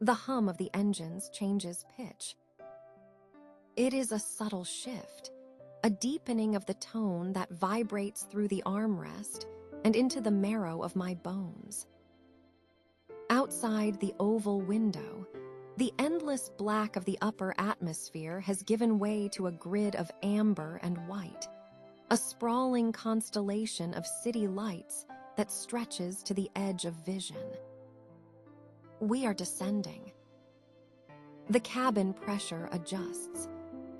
The hum of the engines changes pitch. It is a subtle shift, a deepening of the tone that vibrates through the armrest and into the marrow of my bones. Outside the oval window, the endless black of the upper atmosphere has given way to a grid of amber and white, a sprawling constellation of city lights that stretches to the edge of vision. We are descending. The cabin pressure adjusts,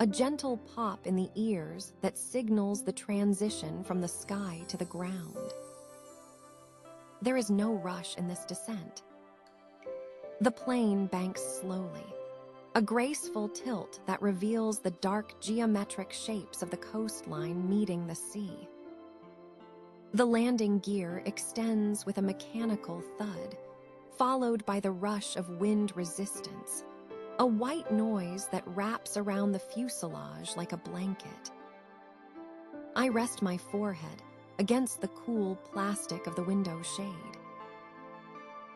a gentle pop in the ears that signals the transition from the sky to the ground. There is no rush in this descent. The plane banks slowly, a graceful tilt that reveals the dark geometric shapes of the coastline meeting the sea. The landing gear extends with a mechanical thud, followed by the rush of wind resistance, a white noise that wraps around the fuselage like a blanket. I rest my forehead against the cool plastic of the window shade.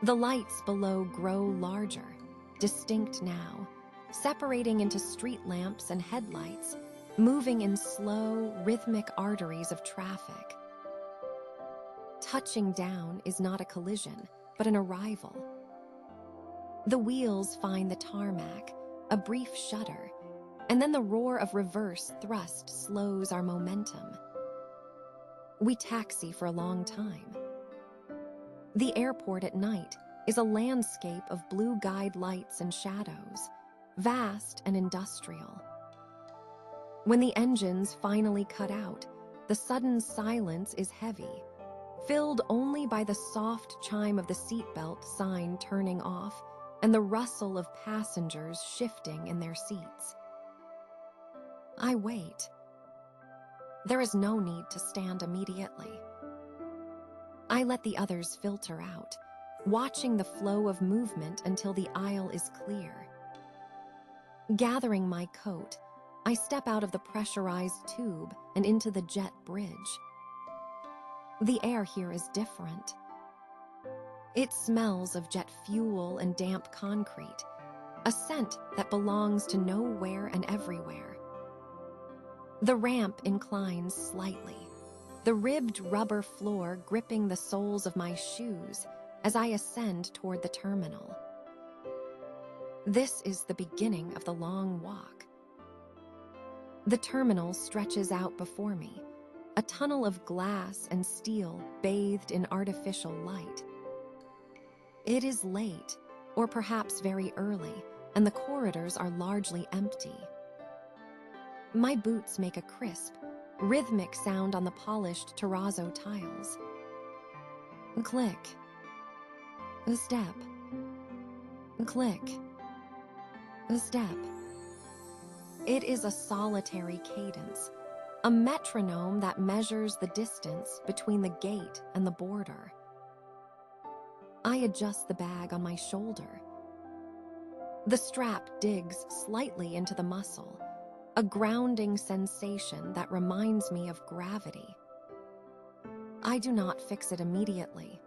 The lights below grow larger, distinct now, separating into street lamps and headlights, moving in slow, rhythmic arteries of traffic. Touching down is not a collision, but an arrival. The wheels find the tarmac, a brief shudder, and then the roar of reverse thrust slows our momentum. We taxi for a long time. The airport at night is a landscape of blue guide lights and shadows, vast and industrial. When the engines finally cut out, the sudden silence is heavy, filled only by the soft chime of the seatbelt sign turning off and the rustle of passengers shifting in their seats. I wait. There is no need to stand immediately. I let the others filter out, watching the flow of movement until the aisle is clear. Gathering my coat, I step out of the pressurized tube and into the jet bridge. The air here is different. It smells of jet fuel and damp concrete, a scent that belongs to nowhere and everywhere. The ramp inclines slightly, the ribbed rubber floor gripping the soles of my shoes as I ascend toward the terminal. This is the beginning of the long walk. The terminal stretches out before me, a tunnel of glass and steel bathed in artificial light. It is late, or perhaps very early, and the corridors are largely empty. My boots make a crisp, rhythmic sound on the polished terrazzo tiles. Click. A step. Click. A step. It is a solitary cadence, a metronome that measures the distance between the gate and the border. I adjust the bag on my shoulder. The strap digs slightly into the muscle, a grounding sensation that reminds me of gravity. I do not fix it immediately.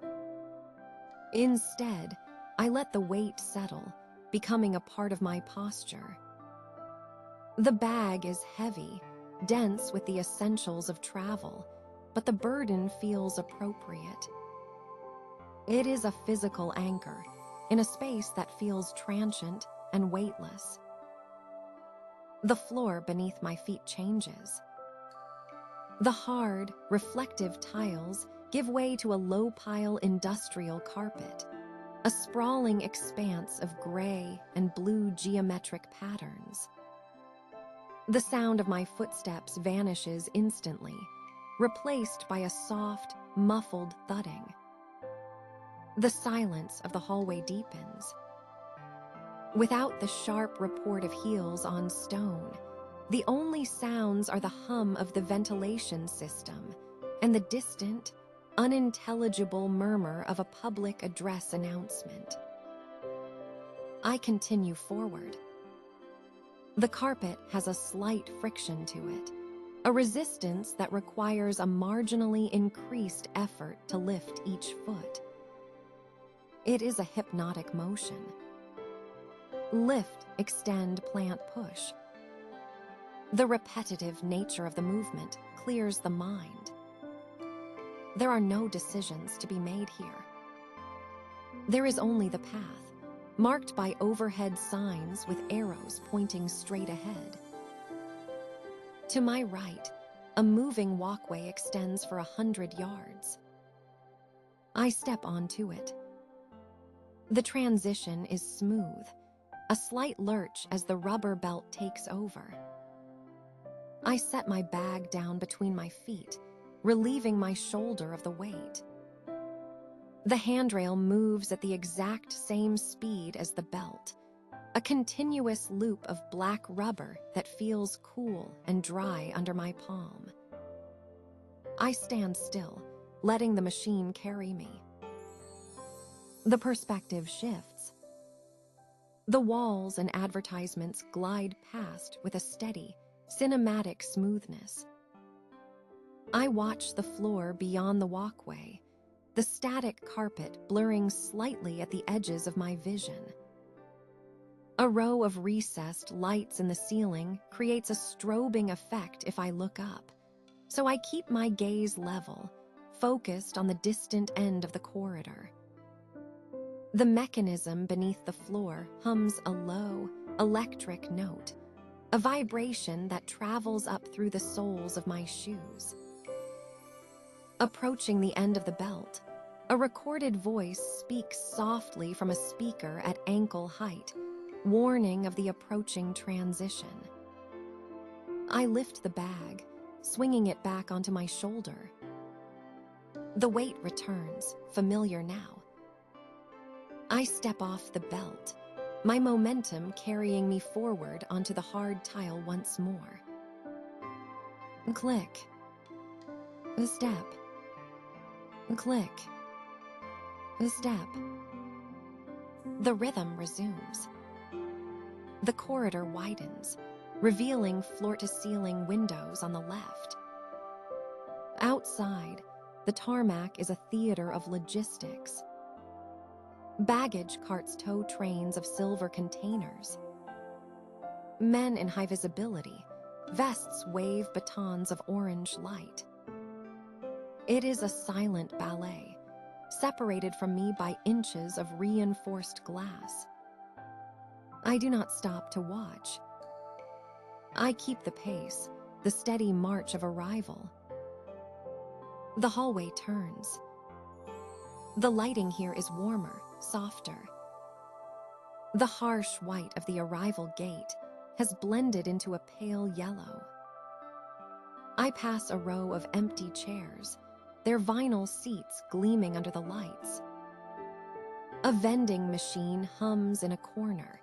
Instead, I let the weight settle, becoming a part of my posture. The bag is heavy, dense with the essentials of travel, but the burden feels appropriate. It is a physical anchor in a space that feels transient and weightless. The floor beneath my feet changes. The hard, reflective tiles give way to a low-pile industrial carpet, a sprawling expanse of gray and blue geometric patterns. The sound of my footsteps vanishes instantly, replaced by a soft, muffled thudding. The silence of the hallway deepens. Without the sharp report of heels on stone, the only sounds are the hum of the ventilation system and the distant, unintelligible murmur of a public address announcement. I continue forward. The carpet has a slight friction to it, a resistance that requires a marginally increased effort to lift each foot. It is a hypnotic motion. Lift, extend, plant, push. The repetitive nature of the movement clears the mind. There are no decisions to be made here. There is only the path, marked by overhead signs with arrows pointing straight ahead. To my right, a moving walkway extends for 100 yards. I step onto it. The transition is smooth, a slight lurch as the rubber belt takes over. I set my bag down between my feet, relieving my shoulder of the weight. The handrail moves at the exact same speed as the belt, a continuous loop of black rubber that feels cool and dry under my palm. I stand still, letting the machine carry me. The perspective shifts. The walls and advertisements glide past with a steady, cinematic smoothness. I watch the floor beyond the walkway, the static carpet blurring slightly at the edges of my vision. A row of recessed lights in the ceiling creates a strobing effect if I look up, so I keep my gaze level, focused on the distant end of the corridor. The mechanism beneath the floor hums a low, electric note, a vibration that travels up through the soles of my shoes. Approaching the end of the belt, a recorded voice speaks softly from a speaker at ankle height, warning of the approaching transition. I lift the bag, swinging it back onto my shoulder. The weight returns, familiar now. I step off the belt, my momentum carrying me forward onto the hard tile once more. Click. A step. Click. A step. The rhythm resumes. The corridor widens, revealing floor-to-ceiling windows on the left. Outside, the tarmac is a theater of logistics. Baggage carts tow trains of silver containers. Men in high visibility, vests wave batons of orange light. It is a silent ballet, separated from me by inches of reinforced glass. I do not stop to watch. I keep the pace, the steady march of arrival. The hallway turns. The lighting here is warmer, softer. The harsh white of the arrival gate has blended into a pale yellow. I pass a row of empty chairs, their vinyl seats gleaming under the lights. A vending machine hums in a corner,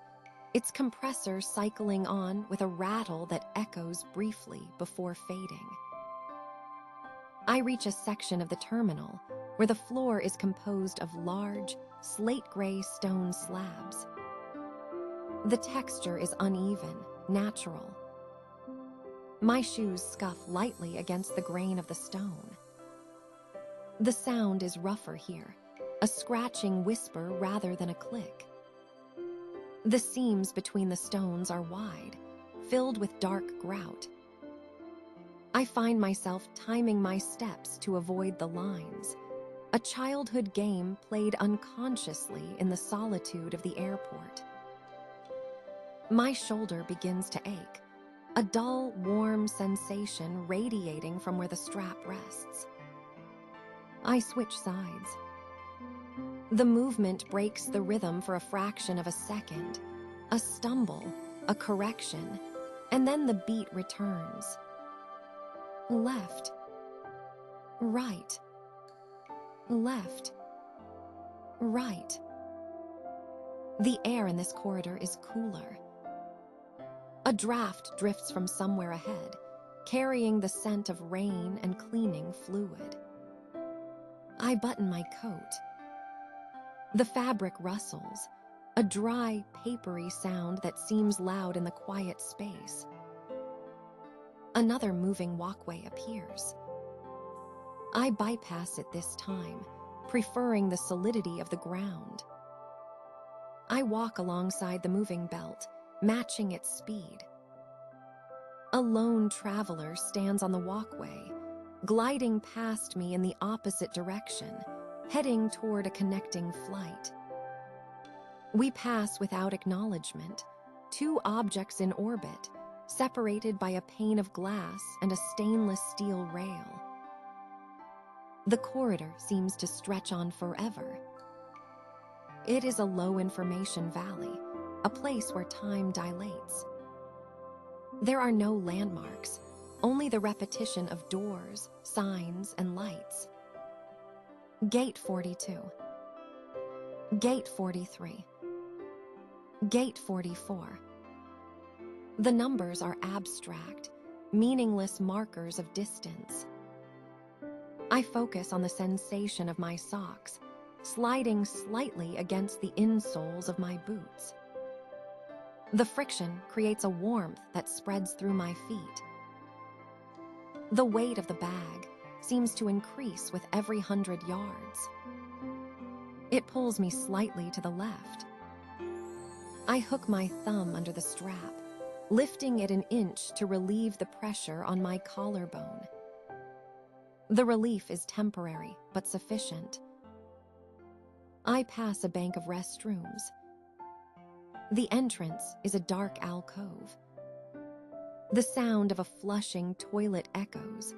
its compressor cycling on with a rattle that echoes briefly before fading. I reach a section of the terminal where the floor is composed of large, slate-gray stone slabs. The texture is uneven, natural. My shoes scuff lightly against the grain of the stone. The sound is rougher here, a scratching whisper rather than a click. The seams between the stones are wide, filled with dark grout. I find myself timing my steps to avoid the lines, a childhood game played unconsciously in the solitude of the airport. My shoulder begins to ache, a dull, warm sensation radiating from where the strap rests. I switch sides. The movement breaks the rhythm for a fraction of a second, a stumble, a correction, and then the beat returns. Left, right, left, right. The air in this corridor is cooler. A draft drifts from somewhere ahead, carrying the scent of rain and cleaning fluid. I button my coat. The fabric rustles, a dry, papery sound that seems loud in the quiet space. Another moving walkway appears. I bypass it this time, preferring the solidity of the ground. I walk alongside the moving belt, matching its speed. A lone traveler stands on the walkway, gliding past me in the opposite direction, heading toward a connecting flight. We pass without acknowledgement, two objects in orbit, separated by a pane of glass and a stainless steel rail. The corridor seems to stretch on forever. It is a low-information valley, a place where time dilates. There are no landmarks, only the repetition of doors, signs, and lights. Gate 42. Gate 43. Gate 44. The numbers are abstract, meaningless markers of distance. I focus on the sensation of my socks, sliding slightly against the insoles of my boots. The friction creates a warmth that spreads through my feet. The weight of the bag seems to increase with every 100 yards. It pulls me slightly to the left. I hook my thumb under the strap, lifting it an inch to relieve the pressure on my collarbone. The relief is temporary, but sufficient. I pass a bank of restrooms. The entrance is a dark alcove. The sound of a flushing toilet echoes,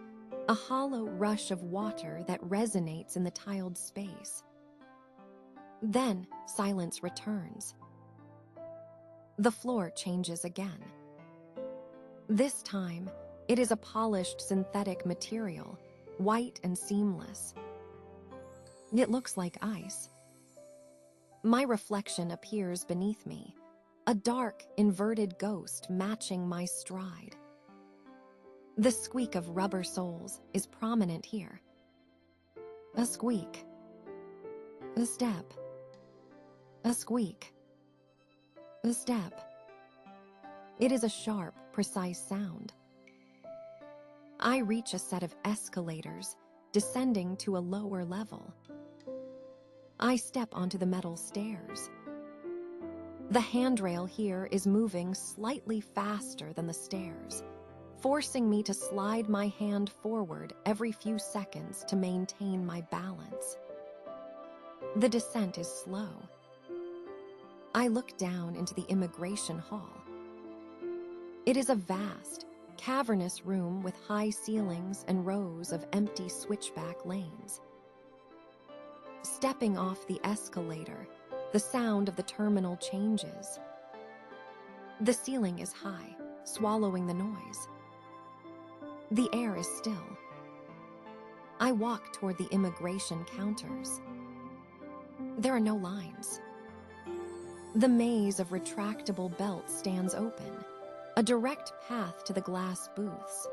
a hollow rush of water that resonates in the tiled space. Then silence returns. The floor changes again. This time, it is a polished synthetic material, white and seamless. It looks like ice. My reflection appears beneath me, a dark, inverted ghost matching my stride. The squeak of rubber soles is prominent here. A squeak. A step. A squeak. A step. It is a sharp, precise sound. I reach a set of escalators, descending to a lower level. I step onto the metal stairs. The handrail here is moving slightly faster than the stairs, forcing me to slide my hand forward every few seconds to maintain my balance. The descent is slow. I look down into the immigration hall. It is a vast, cavernous room with high ceilings and rows of empty switchback lanes. Stepping off the escalator, the sound of the terminal changes. The ceiling is high, swallowing the noise. The air is still. I walk toward the immigration counters. There are no lines. The maze of retractable belts stands open, a direct path to the glass booths.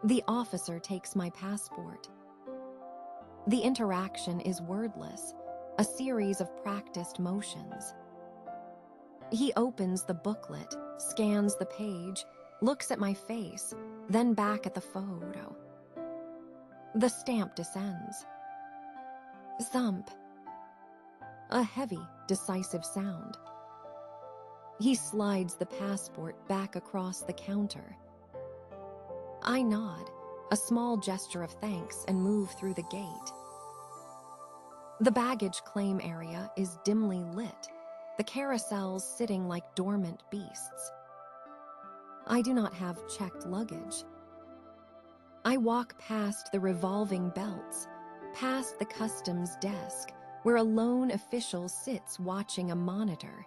The officer takes my passport. The interaction is wordless, a series of practiced motions. He opens the booklet, scans the page, looks at my face, then back at the photo. The stamp descends. Thump. A heavy, decisive sound. He slides the passport back across the counter. I nod, a small gesture of thanks, and move through the gate. The baggage claim area is dimly lit, the carousels sitting like dormant beasts. I do not have checked luggage. I walk past the revolving belts, past the customs desk, where a lone official sits watching a monitor,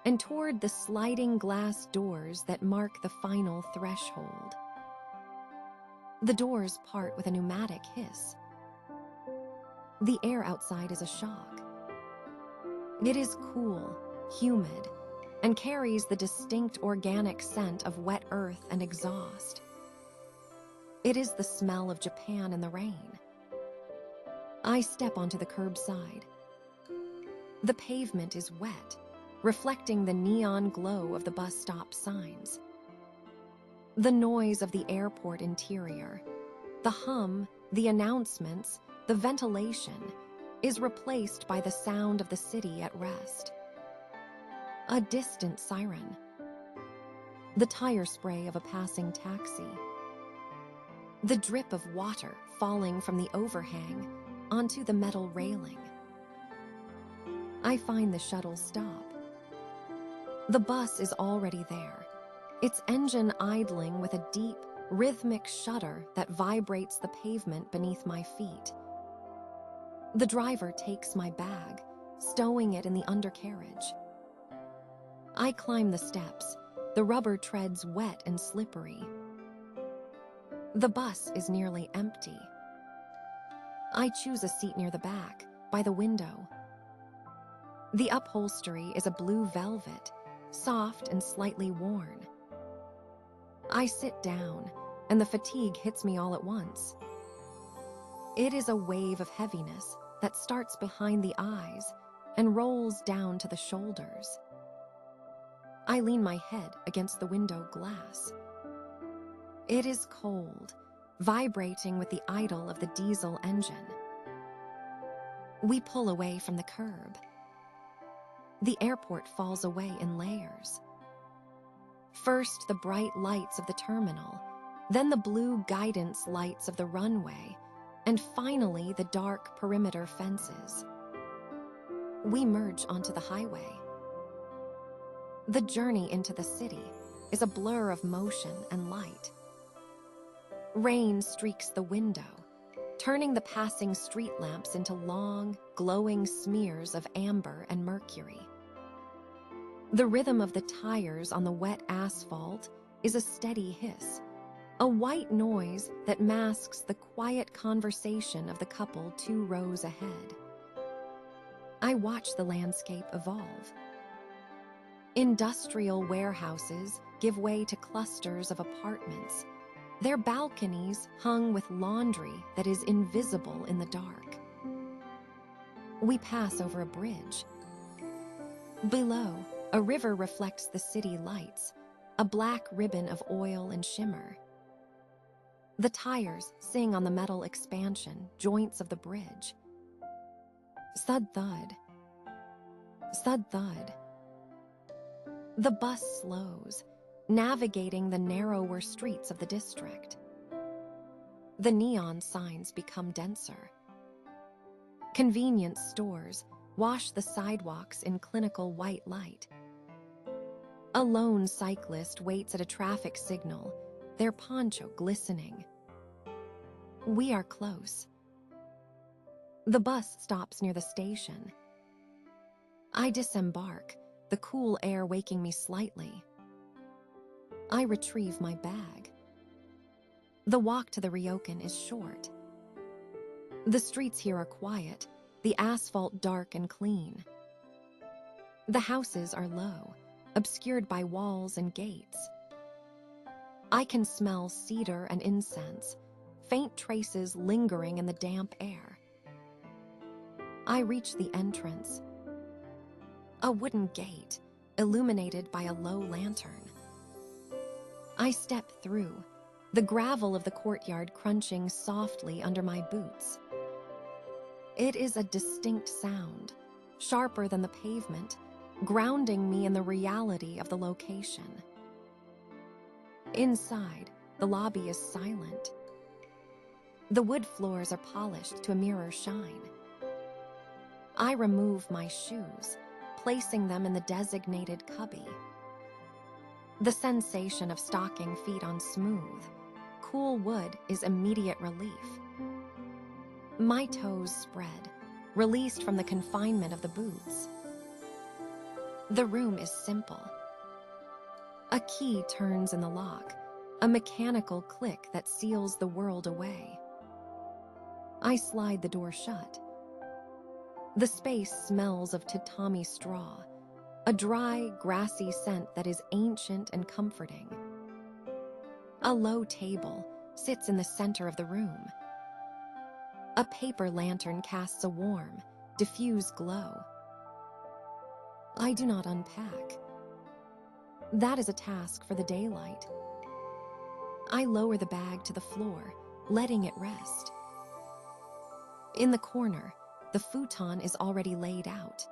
and toward the sliding glass doors that mark the final threshold. The doors part with a pneumatic hiss. The air outside is a shock. It is cool, humid, and carries the distinct organic scent of wet earth and exhaust. It is the smell of Japan in the rain. I step onto the curbside. The pavement is wet, reflecting the neon glow of the bus stop signs. The noise of the airport interior, the hum, the announcements, the ventilation, is replaced by the sound of the city at rest. A distant siren. The tire spray of a passing taxi. The drip of water falling from the overhang onto the metal railing. I find the shuttle stop. The bus is already there, its engine idling with a deep, rhythmic shudder that vibrates the pavement beneath my feet. The driver takes my bag, stowing it in the undercarriage. I climb the steps, the rubber treads wet and slippery. The bus is nearly empty. I choose a seat near the back, by the window. The upholstery is a blue velvet, soft and slightly worn. I sit down, and the fatigue hits me all at once. It is a wave of heaviness that starts behind the eyes and rolls down to the shoulders. I lean my head against the window glass. It is cold, vibrating with the idle of the diesel engine. We pull away from the curb. The airport falls away in layers. First, the bright lights of the terminal, then the blue guidance lights of the runway, and finally the dark perimeter fences. We merge onto the highway. The journey into the city is a blur of motion and light. Rain streaks the window, turning the passing street lamps into long, glowing smears of amber and mercury. The rhythm of the tires on the wet asphalt is a steady hiss, a white noise that masks the quiet conversation of the couple 2 rows ahead. I watch the landscape evolve. Industrial warehouses give way to clusters of apartments, their balconies hung with laundry that is invisible in the dark. We pass over a bridge. Below, a river reflects the city lights, a black ribbon of oil and shimmer. The tires sing on the metal expansion joints of the bridge. Thud-thud. Thud-thud. The bus slows, navigating the narrower streets of the district. The neon signs become denser. Convenience stores wash the sidewalks in clinical white light. A lone cyclist waits at a traffic signal, their poncho glistening. We are close. The bus stops near the station. I disembark, the cool air waking me slightly. I retrieve my bag. The walk to the Ryokan is short. The streets here are quiet, the asphalt dark and clean. The houses are low, obscured by walls and gates. I can smell cedar and incense, faint traces lingering in the damp air. I reach the entrance. A wooden gate, illuminated by a low lantern. I step through, the gravel of the courtyard crunching softly under my boots. It is a distinct sound, sharper than the pavement, grounding me in the reality of the location. Inside, the lobby is silent. The wood floors are polished to a mirror shine. I remove my shoes, placing them in the designated cubby. The sensation of stocking feet on smooth, cool wood is immediate relief. My toes spread, released from the confinement of the boots. The room is simple. A key turns in the lock, a mechanical click that seals the world away. I slide the door shut. The space smells of tatami straw, a dry, grassy scent that is ancient and comforting. A low table sits in the center of the room. A paper lantern casts a warm, diffuse glow. I do not unpack. That is a task for the daylight. I lower the bag to the floor, letting it rest. In the corner, the futon is already laid out.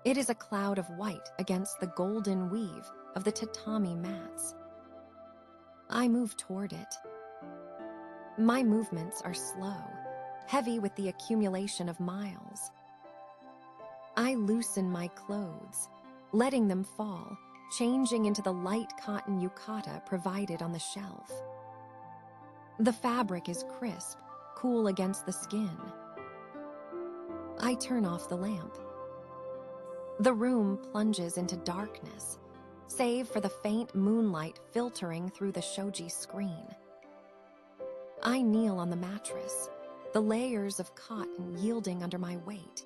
It is a cloud of white against the golden weave of the tatami mats. I move toward it. My movements are slow, heavy with the accumulation of miles. I loosen my clothes, letting them fall, changing into the light cotton yukata provided on the shelf. The fabric is crisp, cool against the skin. I turn off the lamp. The room plunges into darkness, save for the faint moonlight filtering through the shoji screen. I kneel on the mattress, the layers of cotton yielding under my weight.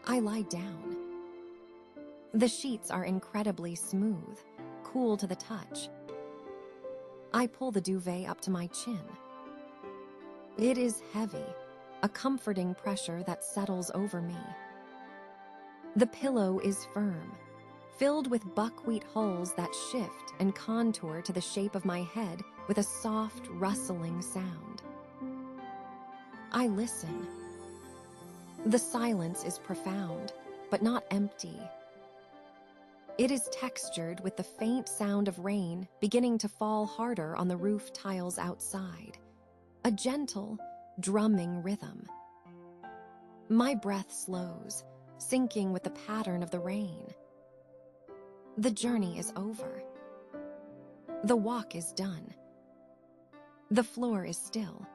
I lie down. The sheets are incredibly smooth, cool to the touch. I pull the duvet up to my chin. It is heavy, a comforting pressure that settles over me. The pillow is firm, filled with buckwheat hulls that shift and contour to the shape of my head with a soft, rustling sound. I listen. The silence is profound, but not empty. It is textured with the faint sound of rain beginning to fall harder on the roof tiles outside, a gentle, drumming rhythm. My breath slows, syncing with the pattern of the rain. The journey is over. The walk is done. The floor is still.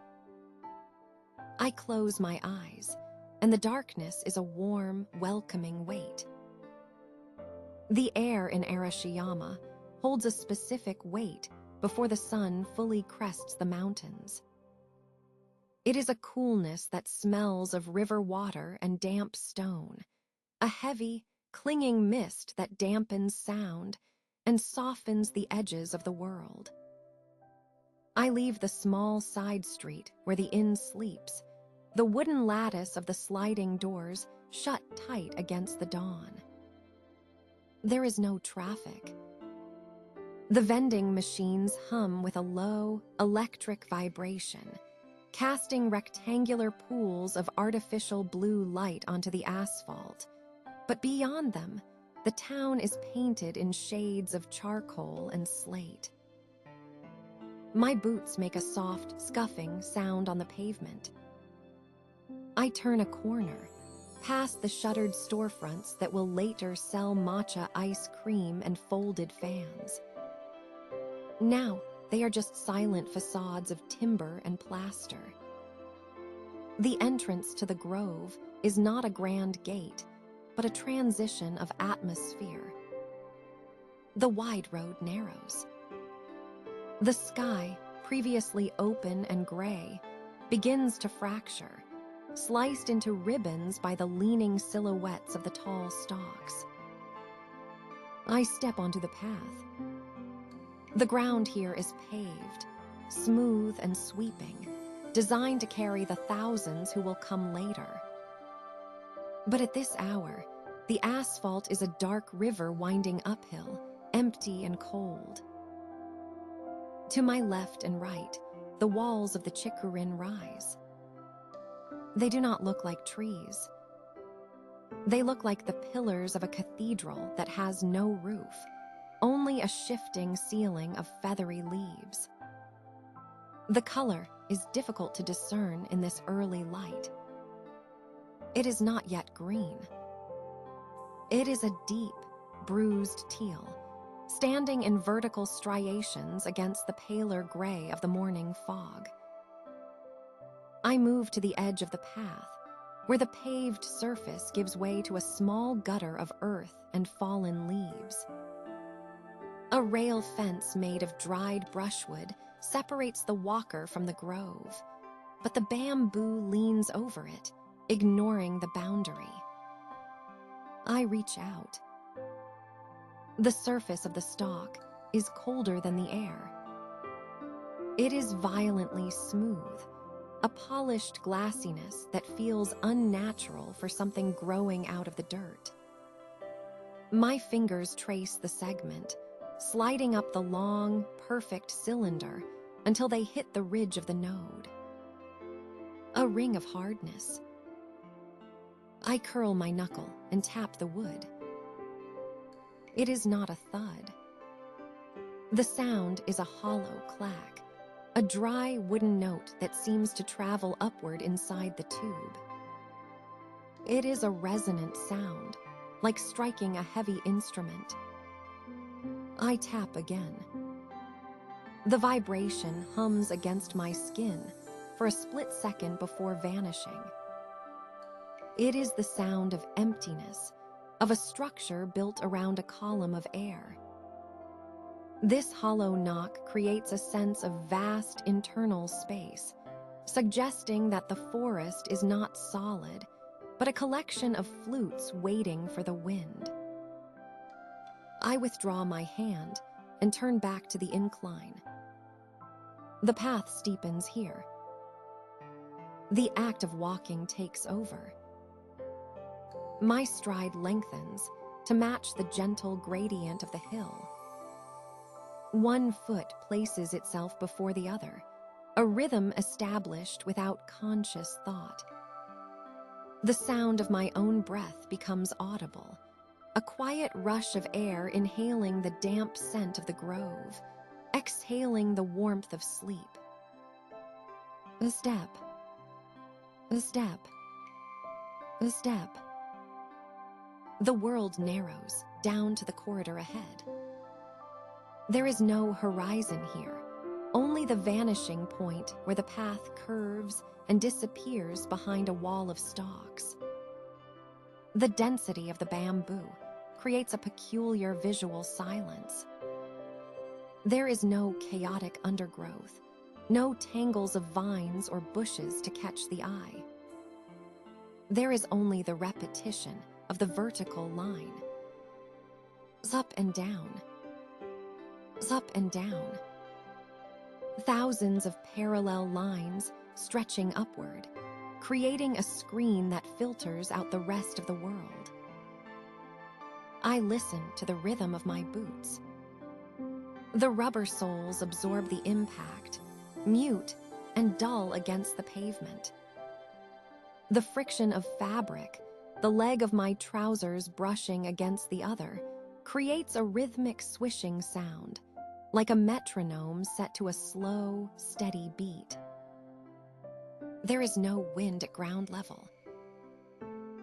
I close my eyes, and the darkness is a warm, welcoming weight. The air in Arashiyama holds a specific weight before the sun fully crests the mountains. It is a coolness that smells of river water and damp stone, a heavy, clinging mist that dampens sound and softens the edges of the world. I leave the small side street where the inn sleeps, the wooden lattice of the sliding doors shut tight against the dawn. There is no traffic. The vending machines hum with a low, electric vibration, casting rectangular pools of artificial blue light onto the asphalt. But beyond them, the town is painted in shades of charcoal and slate. My boots make a soft, scuffing sound on the pavement. I turn a corner, past the shuttered storefronts that will later sell matcha ice cream and folded fans. Now, they are just silent facades of timber and plaster. The entrance to the grove is not a grand gate, but a transition of atmosphere. The wide road narrows. The sky, previously open and gray, begins to fracture, sliced into ribbons by the leaning silhouettes of the tall stalks. I step onto the path. The ground here is paved, smooth and sweeping, designed to carry the thousands who will come later. But at this hour, the asphalt is a dark river winding uphill, empty and cold. To my left and right, the walls of the Chikurin rise. They do not look like trees. They look like the pillars of a cathedral that has no roof, only a shifting ceiling of feathery leaves. The color is difficult to discern in this early light. It is not yet green. It is a deep, bruised teal, standing in vertical striations against the paler gray of the morning fog. I move to the edge of the path, where the paved surface gives way to a small gutter of earth and fallen leaves. A rail fence made of dried brushwood separates the walker from the grove, but the bamboo leans over it, ignoring the boundary. I reach out. The surface of the stalk is colder than the air. It is violently smooth, a polished glassiness that feels unnatural for something growing out of the dirt. My fingers trace the segment, sliding up the long, perfect cylinder until they hit the ridge of the node. A ring of hardness. I curl my knuckle and tap the wood. It is not a thud. The sound is a hollow clack, a dry wooden note that seems to travel upward inside the tube. It is a resonant sound, like striking a heavy instrument. I tap again. The vibration hums against my skin for a split second before vanishing. It is the sound of emptiness, of a structure built around a column of air. This hollow knock creates a sense of vast internal space, suggesting that the forest is not solid, but a collection of flutes waiting for the wind. I withdraw my hand and turn back to the incline. The path steepens here. The act of walking takes over. My stride lengthens to match the gentle gradient of the hill. One foot places itself before the other, a rhythm established without conscious thought. The sound of my own breath becomes audible, a quiet rush of air inhaling the damp scent of the grove, exhaling the warmth of sleep. A step, a step, a step. The world narrows down to the corridor ahead. There is no horizon here, only the vanishing point where the path curves and disappears behind a wall of stalks. The density of the bamboo creates a peculiar visual silence. There is no chaotic undergrowth, no tangles of vines or bushes to catch the eye. There is only the repetition of the vertical line. Up and down. Up and down. Thousands of parallel lines stretching upward, creating a screen that filters out the rest of the world. I listen to the rhythm of my boots. The rubber soles absorb the impact, mute and dull against the pavement. The friction of fabric, the leg of my trousers brushing against the other, creates a rhythmic swishing sound, like a metronome set to a slow, steady beat. There is no wind at ground level.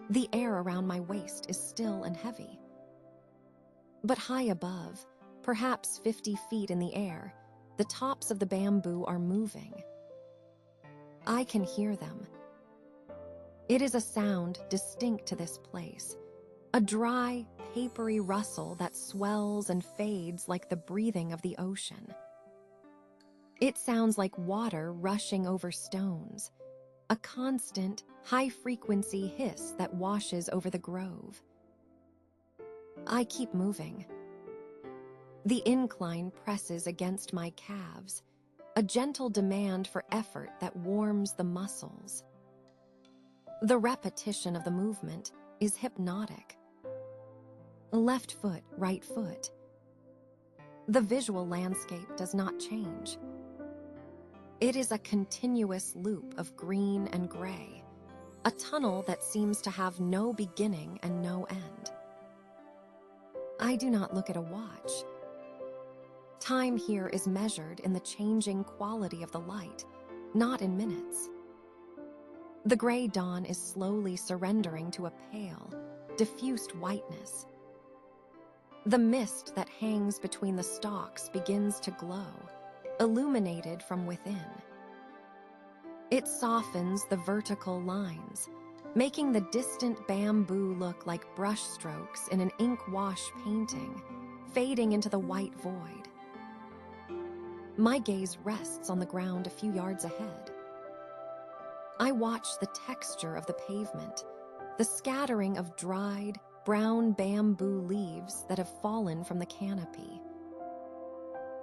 The air around my waist is still and heavy. But high above, perhaps 50 feet in the air, the tops of the bamboo are moving. I can hear them. It is a sound distinct to this place, a dry, papery rustle that swells and fades like the breathing of the ocean. It sounds like water rushing over stones, a constant, high-frequency hiss that washes over the grove. I keep moving. The incline presses against my calves, a gentle demand for effort that warms the muscles. The repetition of the movement is hypnotic. Left foot, right foot. The visual landscape does not change. It is a continuous loop of green and gray, a tunnel that seems to have no beginning and no end. I do not look at a watch. Time here is measured in the changing quality of the light, not in minutes. The gray dawn is slowly surrendering to a pale, diffused whiteness. The mist that hangs between the stalks begins to glow, illuminated from within. It softens the vertical lines, making the distant bamboo look like brushstrokes in an ink wash painting, fading into the white void. My gaze rests on the ground a few yards ahead. I watch the texture of the pavement, the scattering of dried, brown bamboo leaves that have fallen from the canopy.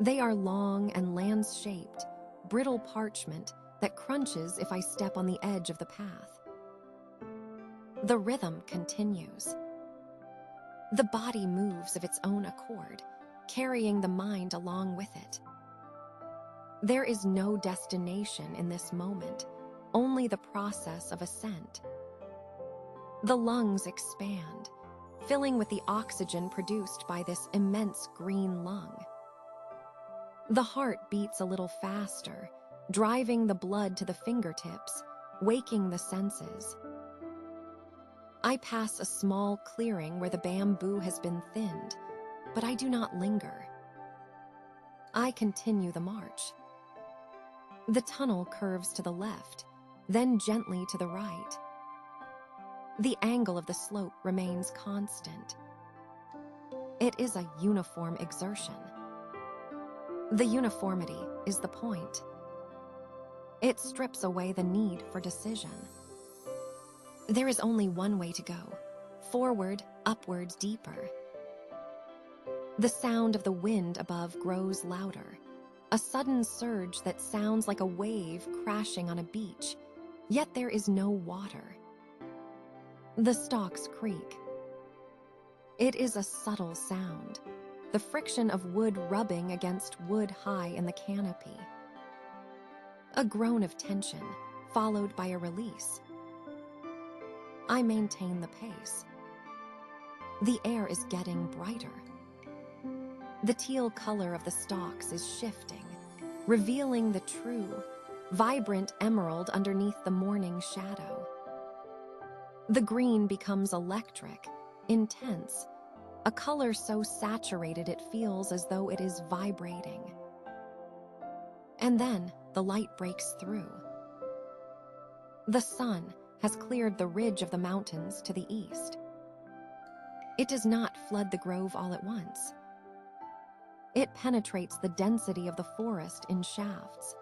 They are long and lance-shaped, brittle parchment that crunches if I step on the edge of the path. The rhythm continues. The body moves of its own accord, carrying the mind along with it. There is no destination in this moment, only the process of ascent. The lungs expand, filling with the oxygen produced by this immense green lung. The heart beats a little faster, driving the blood to the fingertips, waking the senses. I pass a small clearing where the bamboo has been thinned, but I do not linger. I continue the march. The tunnel curves to the left, then gently to the right. The angle of the slope remains constant. It is a uniform exertion. The uniformity is the point. It strips away the need for decision. There is only one way to go: forward, upward, deeper. The sound of the wind above grows louder, a sudden surge that sounds like a wave crashing on a beach, yet there is no water. The stalks creak. It is a subtle sound, the friction of wood rubbing against wood high in the canopy. A groan of tension, followed by a release. I maintain the pace. The air is getting brighter. The teal color of the stalks is shifting, revealing the true, vibrant emerald underneath the morning shadow. The green becomes electric, intense, a color so saturated it feels as though it is vibrating. And then the light breaks through. The sun has cleared the ridge of the mountains to the east. It does not flood the grove all at once. It penetrates the density of the forest in shafts.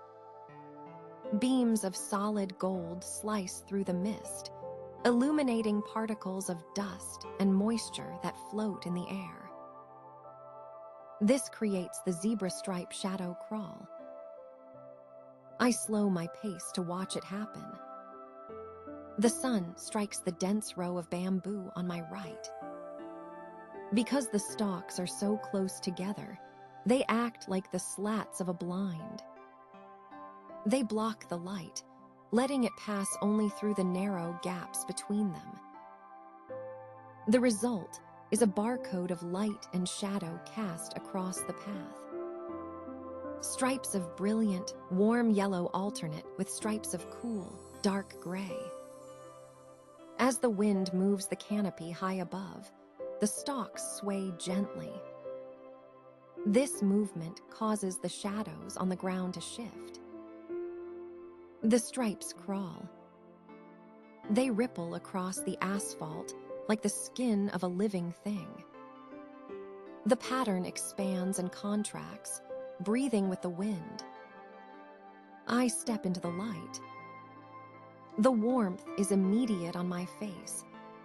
Beams of solid gold slice through the mist, illuminating particles of dust and moisture that float in the air. This creates the zebra-stripe shadow crawl. I slow my pace to watch it happen. The sun strikes the dense row of bamboo on my right. Because the stalks are so close together, they act like the slats of a blind. They block the light, letting it pass only through the narrow gaps between them. The result is a barcode of light and shadow cast across the path. Stripes of brilliant, warm yellow alternate with stripes of cool, dark gray. As the wind moves the canopy high above, the stalks sway gently. This movement causes the shadows on the ground to shift. The stripes crawl. They ripple across the asphalt like the skin of a living thing. The pattern expands and contracts, breathing with the wind. I step into the light. The warmth is immediate on my face,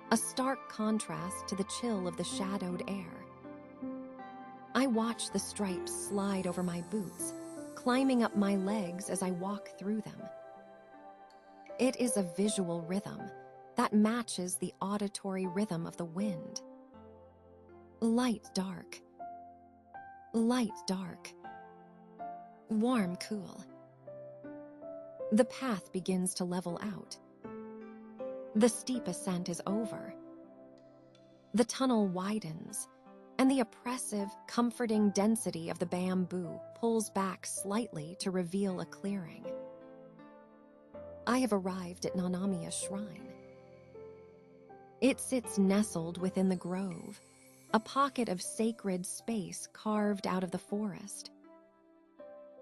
a stark contrast to the chill of the shadowed air. I watch the stripes slide over my boots, climbing up my legs as I walk through them. It is a visual rhythm that matches the auditory rhythm of the wind. Light, dark. Light, dark. Warm, cool. The path begins to level out. The steep ascent is over. The tunnel widens, and the oppressive, comforting density of the bamboo pulls back slightly to reveal a clearing. I have arrived at Nanamiya's shrine. It sits nestled within the grove, a pocket of sacred space carved out of the forest.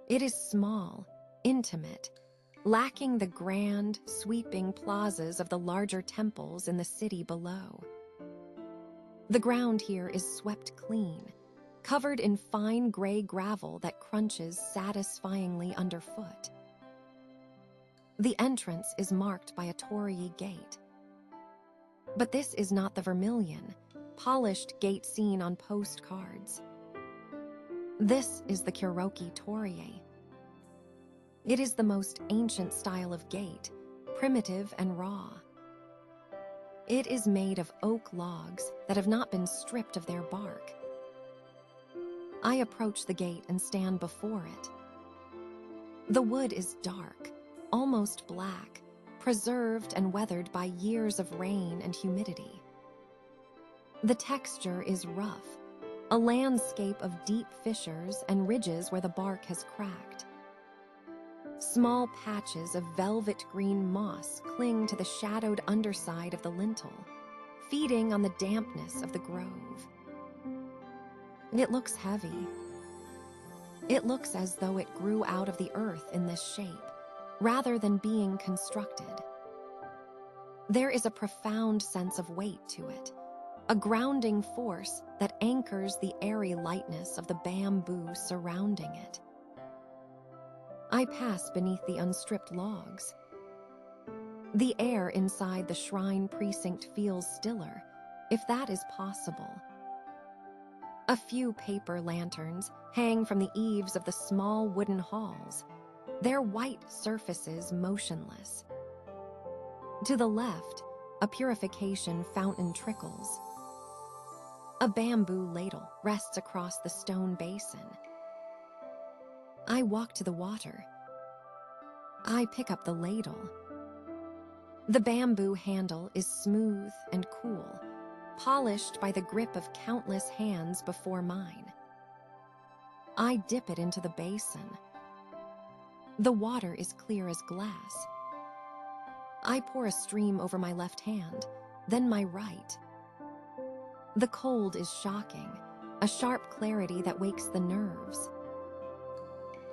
It is small, intimate, lacking the grand, sweeping plazas of the larger temples in the city below. The ground here is swept clean, covered in fine gray gravel that crunches satisfyingly underfoot. The entrance is marked by a torii gate. But this is not the vermilion, polished gate seen on postcards. This is the Kuroki torii. It is the most ancient style of gate, primitive and raw. It is made of oak logs that have not been stripped of their bark. I approach the gate and stand before it. The wood is dark, almost black, preserved and weathered by years of rain and humidity. The texture is rough, a landscape of deep fissures and ridges where the bark has cracked. Small patches of velvet green moss cling to the shadowed underside of the lintel, feeding on the dampness of the grove. It looks heavy. It looks as though it grew out of the earth in this shape, rather than being constructed. There is a profound sense of weight to it, a grounding force that anchors the airy lightness of the bamboo surrounding it. I pass beneath the unstripped logs. The air inside the shrine precinct feels stiller, if that is possible. A few paper lanterns hang from the eaves of the small wooden halls, their white surfaces motionless. To the left, a purification fountain trickles. A bamboo ladle rests across the stone basin. I walk to the water. I pick up the ladle. The bamboo handle is smooth and cool, polished by the grip of countless hands before mine. I dip it into the basin. The water is clear as glass. I pour a stream over my left hand, then my right. The cold is shocking, a sharp clarity that wakes the nerves.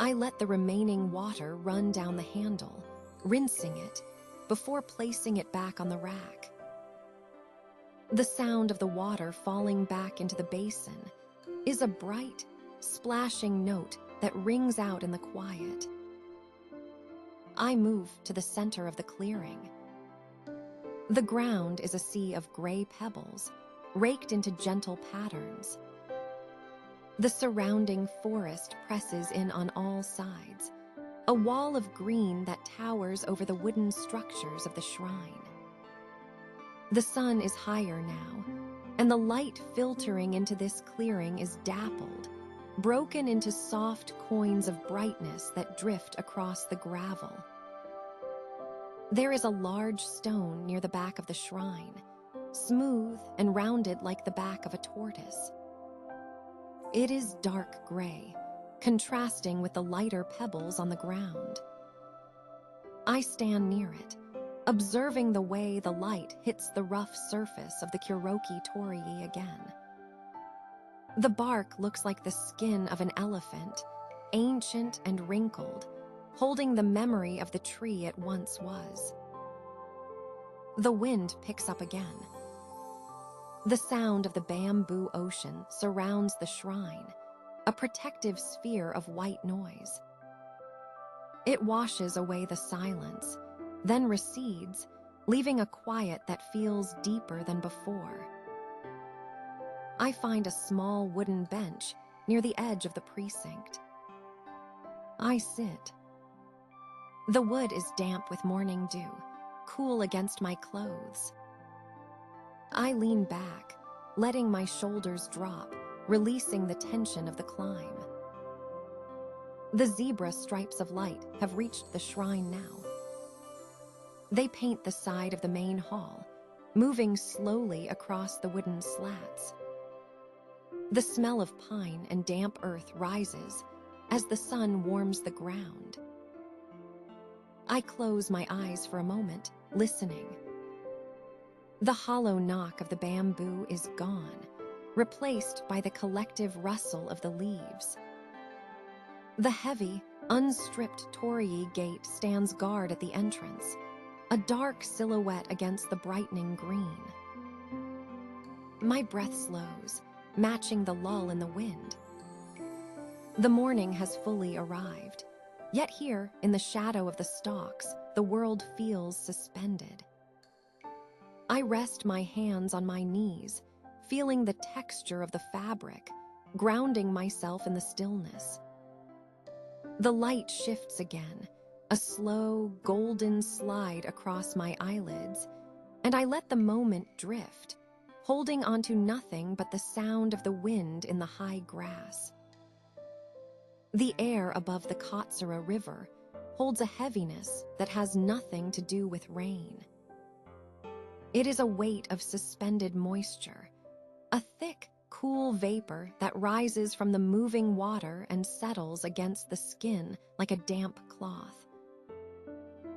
I let the remaining water run down the handle, rinsing it, before placing it back on the rack. The sound of the water falling back into the basin is a bright, splashing note that rings out in the quiet. I move to the center of the clearing. The ground is a sea of gray pebbles, raked into gentle patterns. The surrounding forest presses in on all sides, a wall of green that towers over the wooden structures of the shrine. The sun is higher now, and the light filtering into this clearing is dappled, broken into soft coins of brightness that drift across the gravel. There is a large stone near the back of the shrine, smooth and rounded like the back of a tortoise. It is dark gray, contrasting with the lighter pebbles on the ground. I stand near it, observing the way the light hits the rough surface of the Kuroki torii again. The bark looks like the skin of an elephant, ancient and wrinkled, holding the memory of the tree it once was. The wind picks up again. The sound of the bamboo ocean surrounds the shrine, a protective sphere of white noise. It washes away the silence, then recedes, leaving a quiet that feels deeper than before. I find a small wooden bench near the edge of the precinct. I sit. The wood is damp with morning dew, cool against my clothes. I lean back, letting my shoulders drop, releasing the tension of the climb. The zebra stripes of light have reached the shrine now. They paint the side of the main hall, moving slowly across the wooden slats. The smell of pine and damp earth rises as the sun warms the ground. I close my eyes for a moment, listening. The hollow knock of the bamboo is gone, replaced by the collective rustle of the leaves. The heavy, unstripped torii gate stands guard at the entrance, a dark silhouette against the brightening green. My breath slows, matching the lull in the wind. The morning has fully arrived, yet here, in the shadow of the stalks, the world feels suspended. I rest my hands on my knees, feeling the texture of the fabric, grounding myself in the stillness. The light shifts again, a slow, golden slide across my eyelids, and I let the moment drift, holding onto nothing but the sound of the wind in the high grass. The air above the Katsura River holds a heaviness that has nothing to do with rain. It is a weight of suspended moisture, a thick, cool vapor that rises from the moving water and settles against the skin like a damp cloth.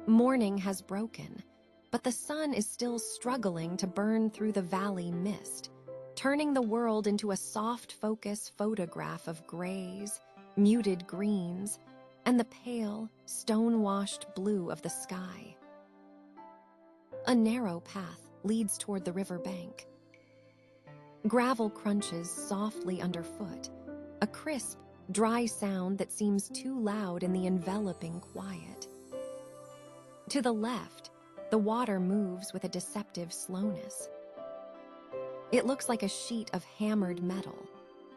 Morning has broken, but the sun is still struggling to burn through the valley mist, turning the world into a soft focus photograph of grays, muted greens, and the pale, stone-washed blue of the sky. A narrow path leads toward the river bank. Gravel crunches softly underfoot, a crisp, dry sound that seems too loud in the enveloping quiet. To the left, the water moves with a deceptive slowness. It looks like a sheet of hammered metal,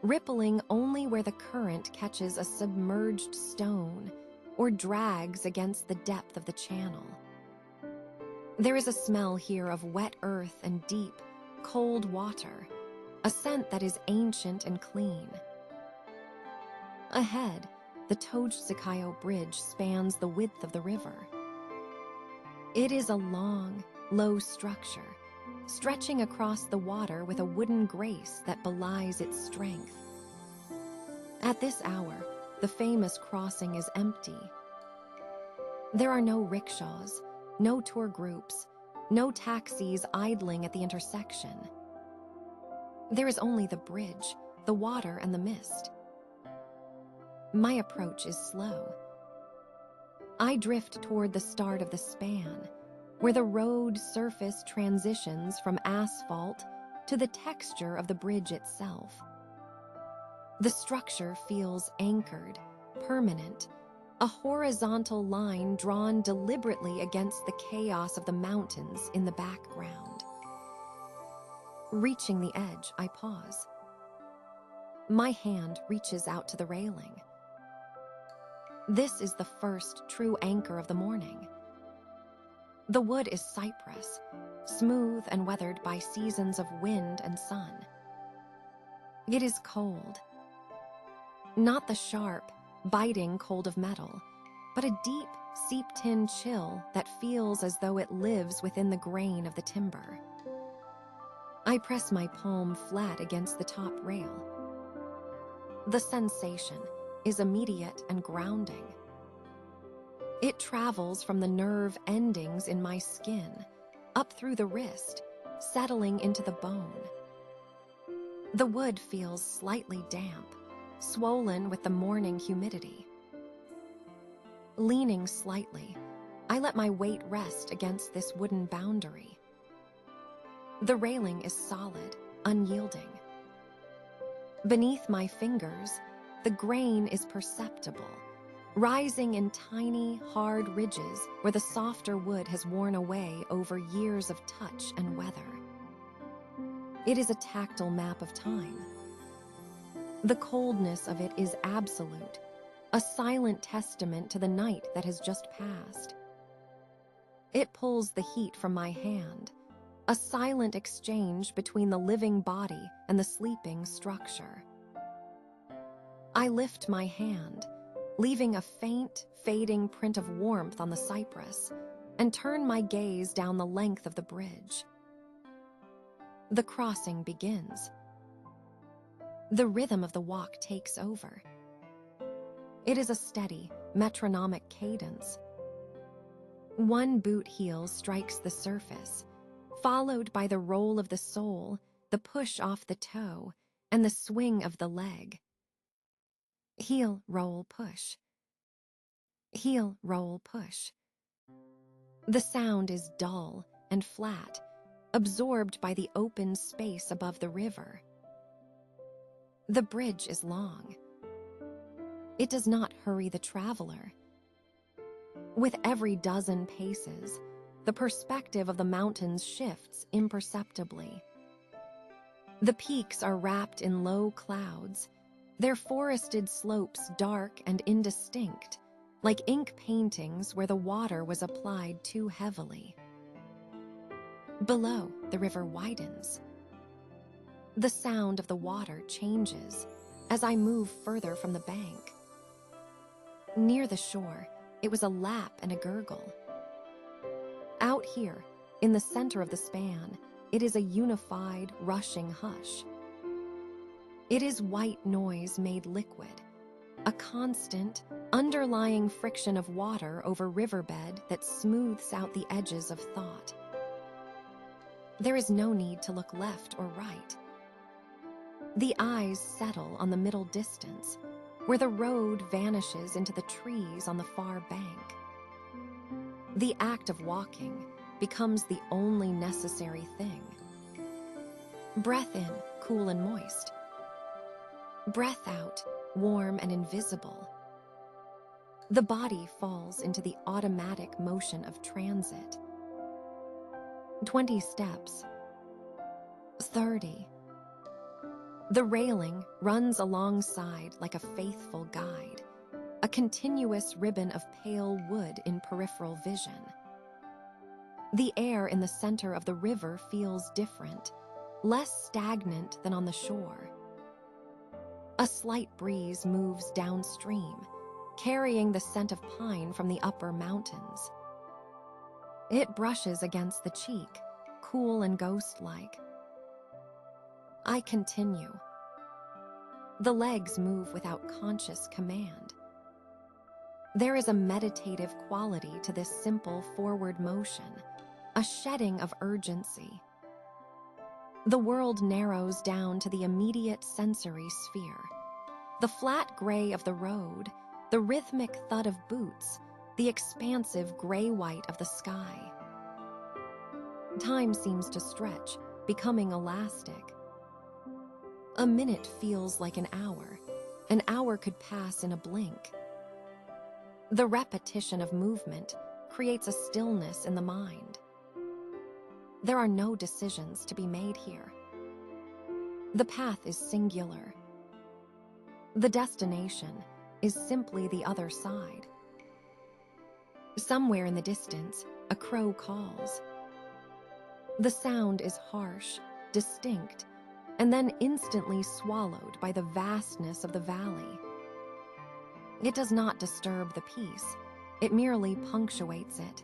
rippling only where the current catches a submerged stone or drags against the depth of the channel. There is a smell here of wet earth and deep, cold water, a scent that is ancient and clean. Ahead, the Tojtsukayo Bridge spans the width of the river. It is a long, low structure, stretching across the water with a wooden grace that belies its strength. At this hour, the famous crossing is empty. There are no rickshaws, no tour groups, no taxis idling at the intersection. There is only the bridge, the water, and the mist. My approach is slow. I drift toward the start of the span, where the road surface transitions from asphalt to the texture of the bridge itself. The structure feels anchored, permanent, a horizontal line drawn deliberately against the chaos of the mountains in the background. Reaching the edge, I pause. My hand reaches out to the railing. This is the first true anchor of the morning. The wood is cypress, smooth and weathered by seasons of wind and sun. It is cold. Not the sharp, biting cold of metal, but a deep, seep-tin chill that feels as though it lives within the grain of the timber. I press my palm flat against the top rail. The sensation is immediate and grounding. It travels from the nerve endings in my skin, up through the wrist, settling into the bone. The wood feels slightly damp, swollen with the morning humidity. Leaning slightly, I let my weight rest against this wooden boundary. The railing is solid, unyielding. Beneath my fingers, the grain is perceptible, rising in tiny, hard ridges where the softer wood has worn away over years of touch and weather. It is a tactile map of time. The coldness of it is absolute, a silent testament to the night that has just passed. It pulls the heat from my hand, a silent exchange between the living body and the sleeping structure. I lift my hand, leaving a faint, fading print of warmth on the cypress, and turn my gaze down the length of the bridge. The crossing begins. The rhythm of the walk takes over. It is a steady, metronomic cadence. One boot heel strikes the surface, followed by the roll of the sole, the push off the toe, and the swing of the leg. Heel, roll, push. Heel, roll, push. The sound is dull and flat, absorbed by the open space above the river. The bridge is long. It does not hurry the traveler. With every dozen paces, the perspective of the mountains shifts imperceptibly. The peaks are wrapped in low clouds, their forested slopes dark and indistinct, like ink paintings where the water was applied too heavily. Below, the river widens. The sound of the water changes as I move further from the bank. Near the shore, It was a lap and a gurgle. Out here, in the center of the span, it is a unified, rushing hush. It is white noise made liquid, a constant, underlying friction of water over riverbed that smooths out the edges of thought. There is no need to look left or right. The eyes settle on the middle distance, where the road vanishes into the trees on the far bank. The act of walking becomes the only necessary thing. Breath in, cool and moist. Breath out, warm and invisible. The body falls into the automatic motion of transit. 20 steps. 30. The railing runs alongside like a faithful guide, a continuous ribbon of pale wood in peripheral vision. The air in the center of the river feels different, less stagnant than on the shore. A slight breeze moves downstream, carrying the scent of pine from the upper mountains. It brushes against the cheek, cool and ghost-like. I continue. The legs move without conscious command. There is a meditative quality to this simple forward motion, a shedding of urgency. The world narrows down to the immediate sensory sphere. The flat gray of the road, the rhythmic thud of boots, the expansive gray-white of the sky. Time seems to stretch, becoming elastic. A minute feels like an hour could pass in a blink. The repetition of movement creates a stillness in the mind. There are no decisions to be made here. The path is singular. The destination is simply the other side. Somewhere in the distance, a crow calls. The sound is harsh, distinct, and then instantly swallowed by the vastness of the valley. It does not disturb the peace, it merely punctuates it.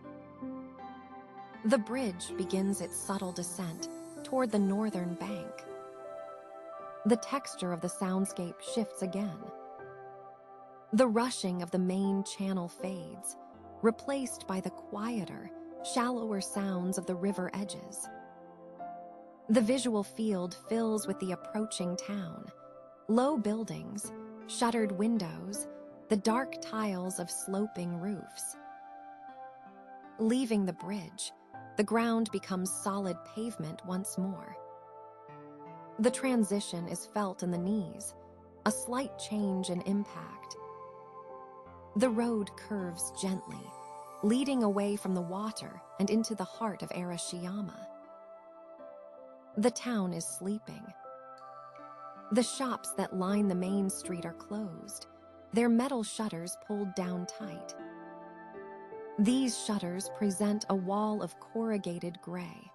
The bridge begins its subtle descent toward the northern bank. The texture of the soundscape shifts again. The rushing of the main channel fades, replaced by the quieter, shallower sounds of the river edges. The visual field fills with the approaching town, low buildings, shuttered windows, the dark tiles of sloping roofs. Leaving the bridge, the ground becomes solid pavement once more. The transition is felt in the knees, a slight change in impact. The road curves gently, leading away from the water and into the heart of Arashiyama. The town is sleeping. The shops that line the main street are closed, their metal shutters pulled down tight. These shutters present a wall of corrugated gray,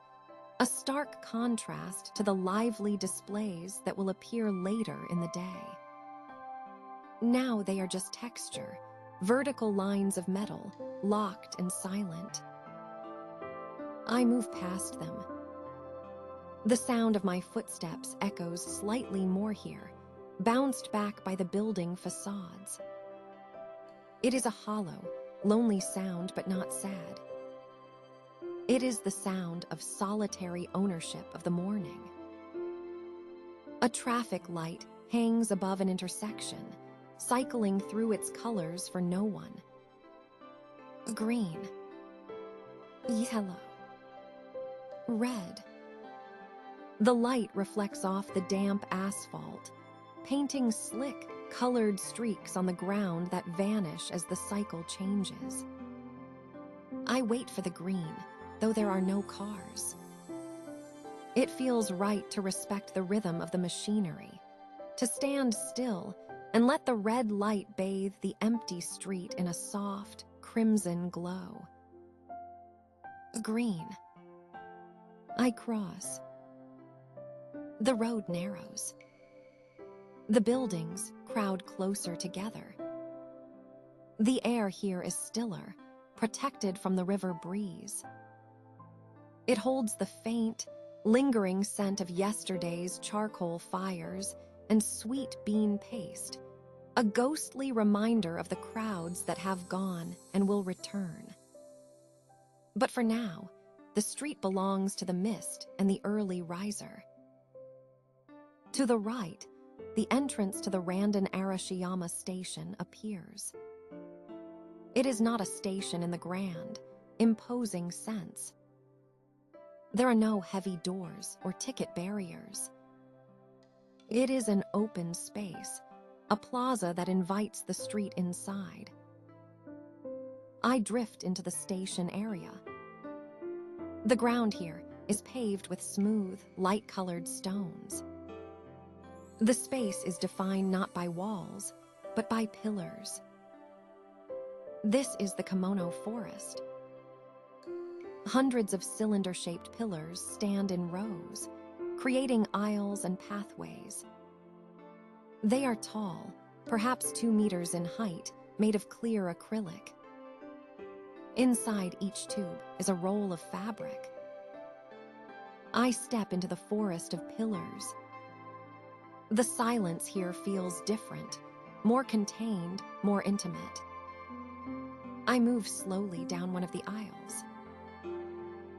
a stark contrast to the lively displays that will appear later in the day. Now they are just texture, vertical lines of metal, locked and silent. I move past them. The sound of my footsteps echoes slightly more here, bounced back by the building facades. It is a hollow, lonely sound, but not sad. It is the sound of solitary ownership of the morning. A traffic light hangs above an intersection, cycling through its colors for no one. Green, yellow, red. The light reflects off the damp asphalt, painting slick, colored streaks on the ground that vanish as the cycle changes. I wait for the green, though there are no cars. It feels right to respect the rhythm of the machinery, to stand still and let the red light bathe the empty street in a soft, crimson glow. Green. I cross. The road narrows. The buildings crowd closer together. The air here is stiller, protected from the river breeze. It holds the faint, lingering scent of yesterday's charcoal fires and sweet bean paste, a ghostly reminder of the crowds that have gone and will return. But for now, the street belongs to the mist and the early riser. To the right, the entrance to the Randon Arashiyama station appears. It is not a station in the grand, imposing sense. There are no heavy doors or ticket barriers. It is an open space, a plaza that invites the street inside. I drift into the station area. The ground here is paved with smooth, light-colored stones. The space is defined not by walls, but by pillars. This is the Kimono Forest. Hundreds of cylinder-shaped pillars stand in rows, creating aisles and pathways. They are tall, perhaps 2 meters in height, made of clear acrylic. Inside each tube is a roll of fabric. I step into the forest of pillars. The silence here feels different, more contained, more intimate. I move slowly down one of the aisles.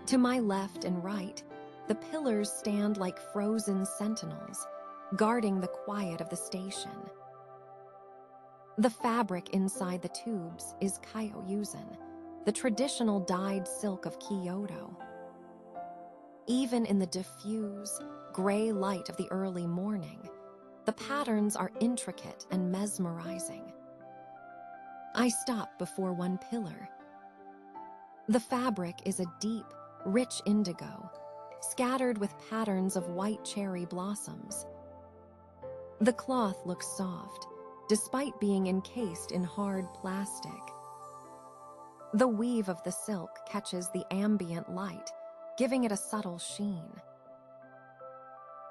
To my left and right, the pillars stand like frozen sentinels, guarding the quiet of the station. The fabric inside the tubes is kyoyuzen, the traditional dyed silk of Kyoto. Even in the diffuse, gray light of the early morning, the patterns are intricate and mesmerizing. I stop before one pillar. The fabric is a deep, rich indigo, scattered with patterns of white cherry blossoms. The cloth looks soft, despite being encased in hard plastic. The weave of the silk catches the ambient light, giving it a subtle sheen.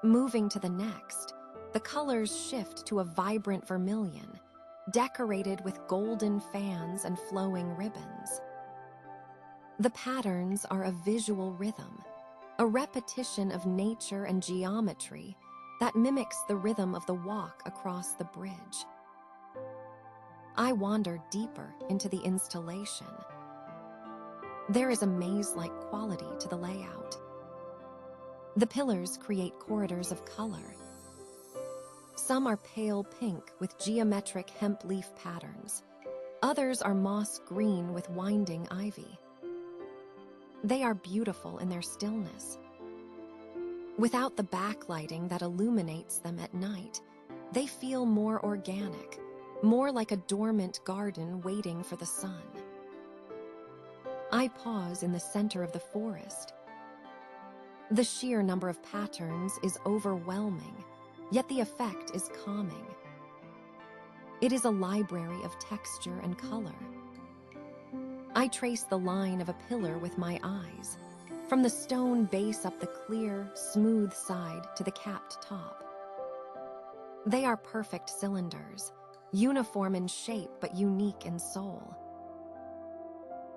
Moving to the next, the colors shift to a vibrant vermilion, decorated with golden fans and flowing ribbons. The patterns are a visual rhythm, a repetition of nature and geometry that mimics the rhythm of the walk across the bridge. I wander deeper into the installation. There is a maze-like quality to the layout. The pillars create corridors of color. Some are pale pink with geometric hemp leaf patterns. Others are moss green with winding ivy. They are beautiful in their stillness. Without the backlighting that illuminates them at night, they feel more organic, more like a dormant garden waiting for the sun. I pause in the center of the forest. The sheer number of patterns is overwhelming, yet the effect is calming. It is a library of texture and color. I trace the line of a pillar with my eyes, from the stone base up the clear, smooth side to the capped top. They are perfect cylinders, uniform in shape but unique in soul.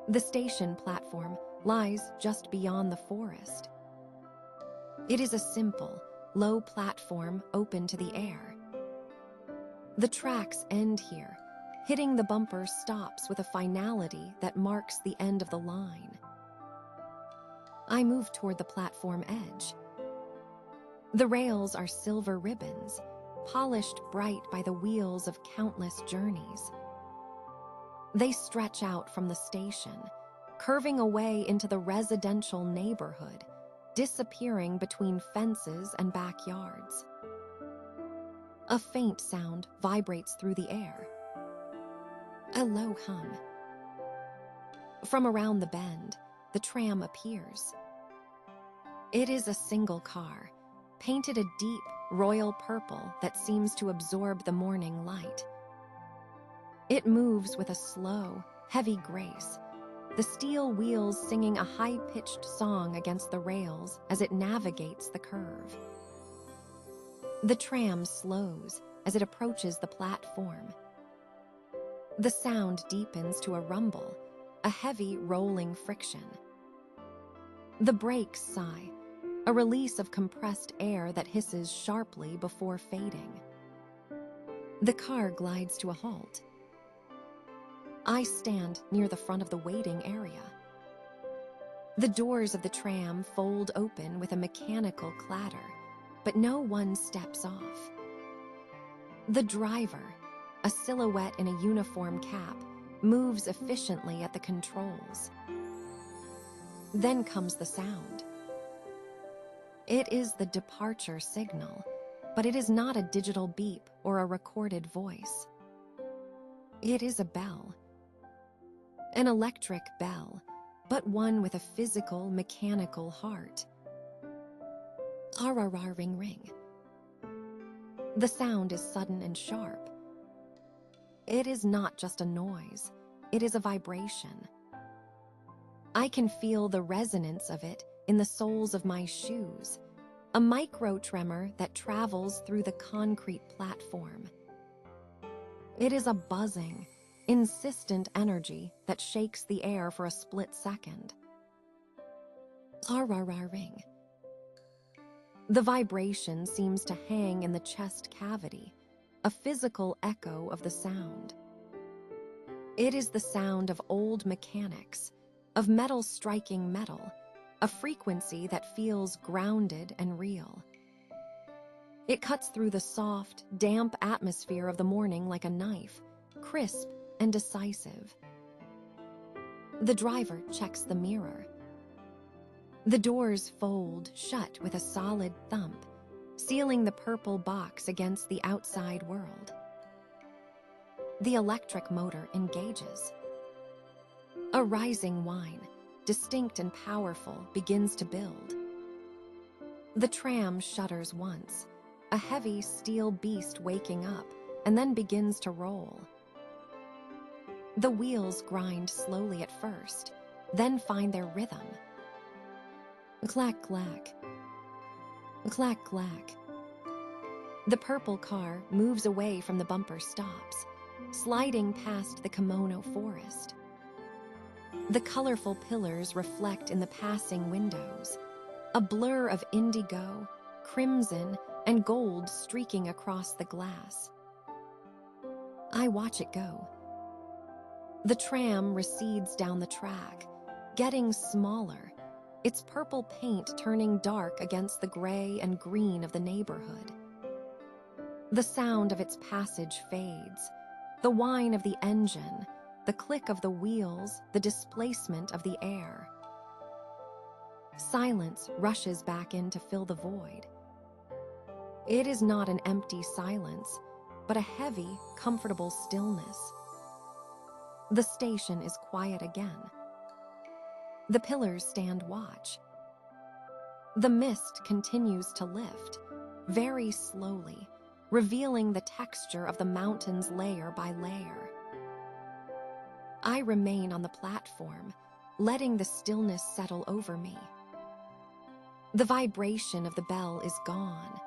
The station platform lies just beyond the forest. It is a simple, low platform open to the air. The tracks end here, hitting the bumper stops with a finality that marks the end of the line. I move toward the platform edge. The rails are silver ribbons, polished bright by the wheels of countless journeys. They stretch out from the station, curving away into the residential neighborhood, disappearing between fences and backyards. A faint sound vibrates through the air. A low hum. From around the bend, the tram appears. It is a single car, painted a deep, royal purple that seems to absorb the morning light. It moves with a slow, heavy grace, the steel wheels singing a high-pitched song against the rails as it navigates the curve. The tram slows as it approaches the platform. The sound deepens to a rumble, a heavy rolling friction. The brakes sigh, a release of compressed air that hisses sharply before fading. The car glides to a halt. I stand near the front of the waiting area. The doors of the tram fold open with a mechanical clatter, but no one steps off. The driver, a silhouette in a uniform cap, moves efficiently at the controls. Then comes the sound. It is the departure signal, but it is not a digital beep or a recorded voice. It is a bell. An electric bell, but one with a physical, mechanical heart. RRR ring ring. The sound is sudden and sharp. It is not just a noise, it is a vibration. I can feel the resonance of it in the soles of my shoes, a micro tremor that travels through the concrete platform. It is a buzzing, insistent energy that shakes the air for a split second. RRR ring. The vibration seems to hang in the chest cavity, a physical echo of the sound. It is the sound of old mechanics, of metal striking metal, a frequency that feels grounded and real. It cuts through the soft, damp atmosphere of the morning like a knife, crisp and decisive. The driver checks the mirror. The doors fold shut with a solid thump, sealing the purple box against the outside world. The electric motor engages. A rising whine, distinct and powerful, begins to build. The tram shudders once, a heavy steel beast waking up, and then begins to roll. The wheels grind slowly at first, then find their rhythm. Clack, clack. Clack, clack. The purple car moves away from the bumper stops, sliding past the kimono forest. The colorful pillars reflect in the passing windows, a blur of indigo, crimson, and gold streaking across the glass. I watch it go. The tram recedes down the track, getting smaller, its purple paint turning dark against the gray and green of the neighborhood. The sound of its passage fades, the whine of the engine, the click of the wheels, the displacement of the air. Silence rushes back in to fill the void. It is not an empty silence, but a heavy, comfortable stillness. The station is quiet again. The pillars stand watch. The mist continues to lift, very slowly, revealing the texture of the mountains layer by layer. I remain on the platform, letting the stillness settle over me. The vibration of the bell is gone,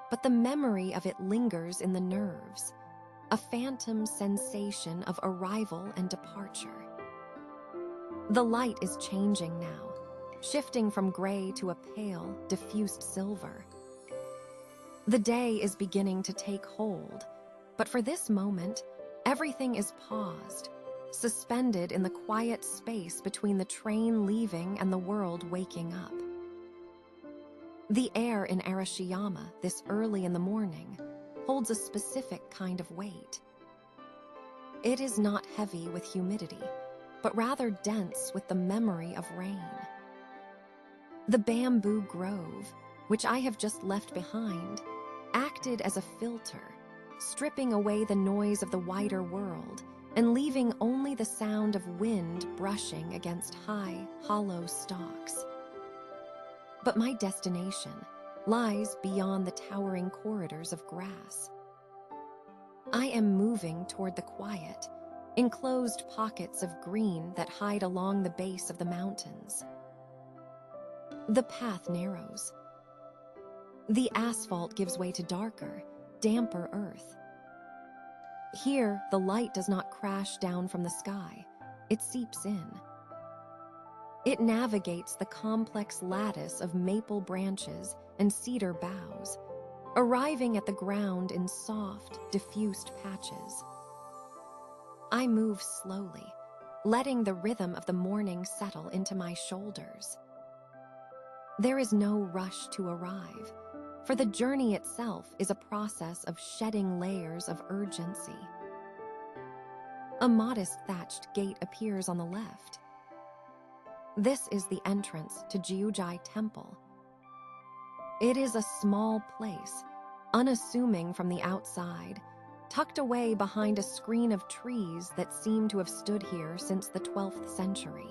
but the memory of it lingers in the nerves, a phantom sensation of arrival and departure. The light is changing now, shifting from gray to a pale, diffused silver. The day is beginning to take hold, but for this moment, everything is paused, suspended in the quiet space between the train leaving and the world waking up. The air in Arashiyama this early in the morning holds a specific kind of weight. It is not heavy with humidity, but rather dense with the memory of rain. The bamboo grove, which I have just left behind, acted as a filter, stripping away the noise of the wider world and leaving only the sound of wind brushing against high, hollow stalks. But my destination lies beyond the towering corridors of grass. I am moving toward the quiet, enclosed pockets of green that hide along the base of the mountains. The path narrows. The asphalt gives way to darker, damper earth. Here, the light does not crash down from the sky. It seeps in. It navigates the complex lattice of maple branches and cedar boughs, arriving at the ground in soft, diffused patches. I move slowly, letting the rhythm of the morning settle into my shoulders. There is no rush to arrive, for the journey itself is a process of shedding layers of urgency. A modest thatched gate appears on the left. This is the entrance to Jiujai Temple. It is a small place, unassuming from the outside, tucked away behind a screen of trees that seem to have stood here since the 12th century.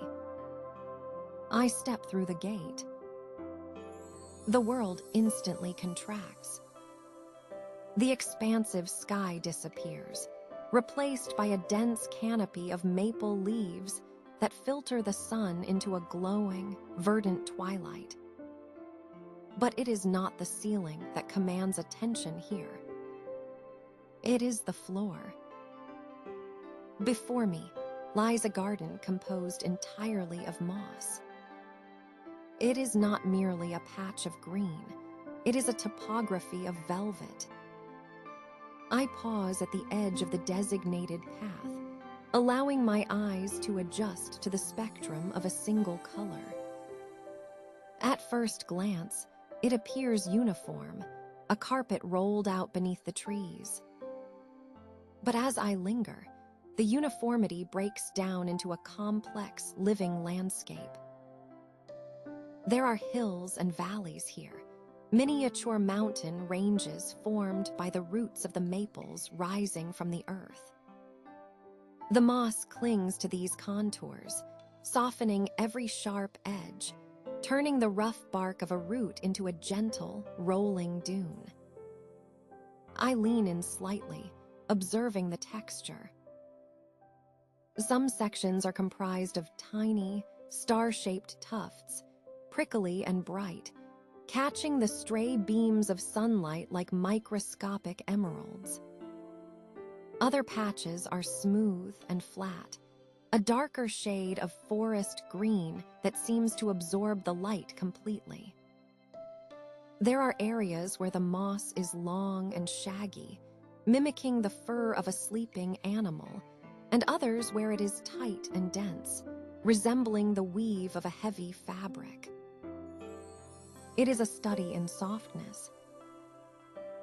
I step through the gate. The world instantly contracts. The expansive sky disappears, replaced by a dense canopy of maple leaves that filter the sun into a glowing, verdant twilight. But it is not the ceiling that commands attention here. It is the floor. Before me lies a garden composed entirely of moss. It is not merely a patch of green. It is a topography of velvet. I pause at the edge of the designated path, allowing my eyes to adjust to the spectrum of a single color. At first glance, it appears uniform, a carpet rolled out beneath the trees. But as I linger, the uniformity breaks down into a complex, living landscape. There are hills and valleys here, miniature mountain ranges formed by the roots of the maples rising from the earth. The moss clings to these contours, softening every sharp edge, turning the rough bark of a root into a gentle, rolling dune. I lean in slightly, observing the texture. Some sections are comprised of tiny, star-shaped tufts, prickly and bright, catching the stray beams of sunlight like microscopic emeralds. Other patches are smooth and flat, a darker shade of forest green that seems to absorb the light completely. There are areas where the moss is long and shaggy, mimicking the fur of a sleeping animal, and others where it is tight and dense, resembling the weave of a heavy fabric. It is a study in softness.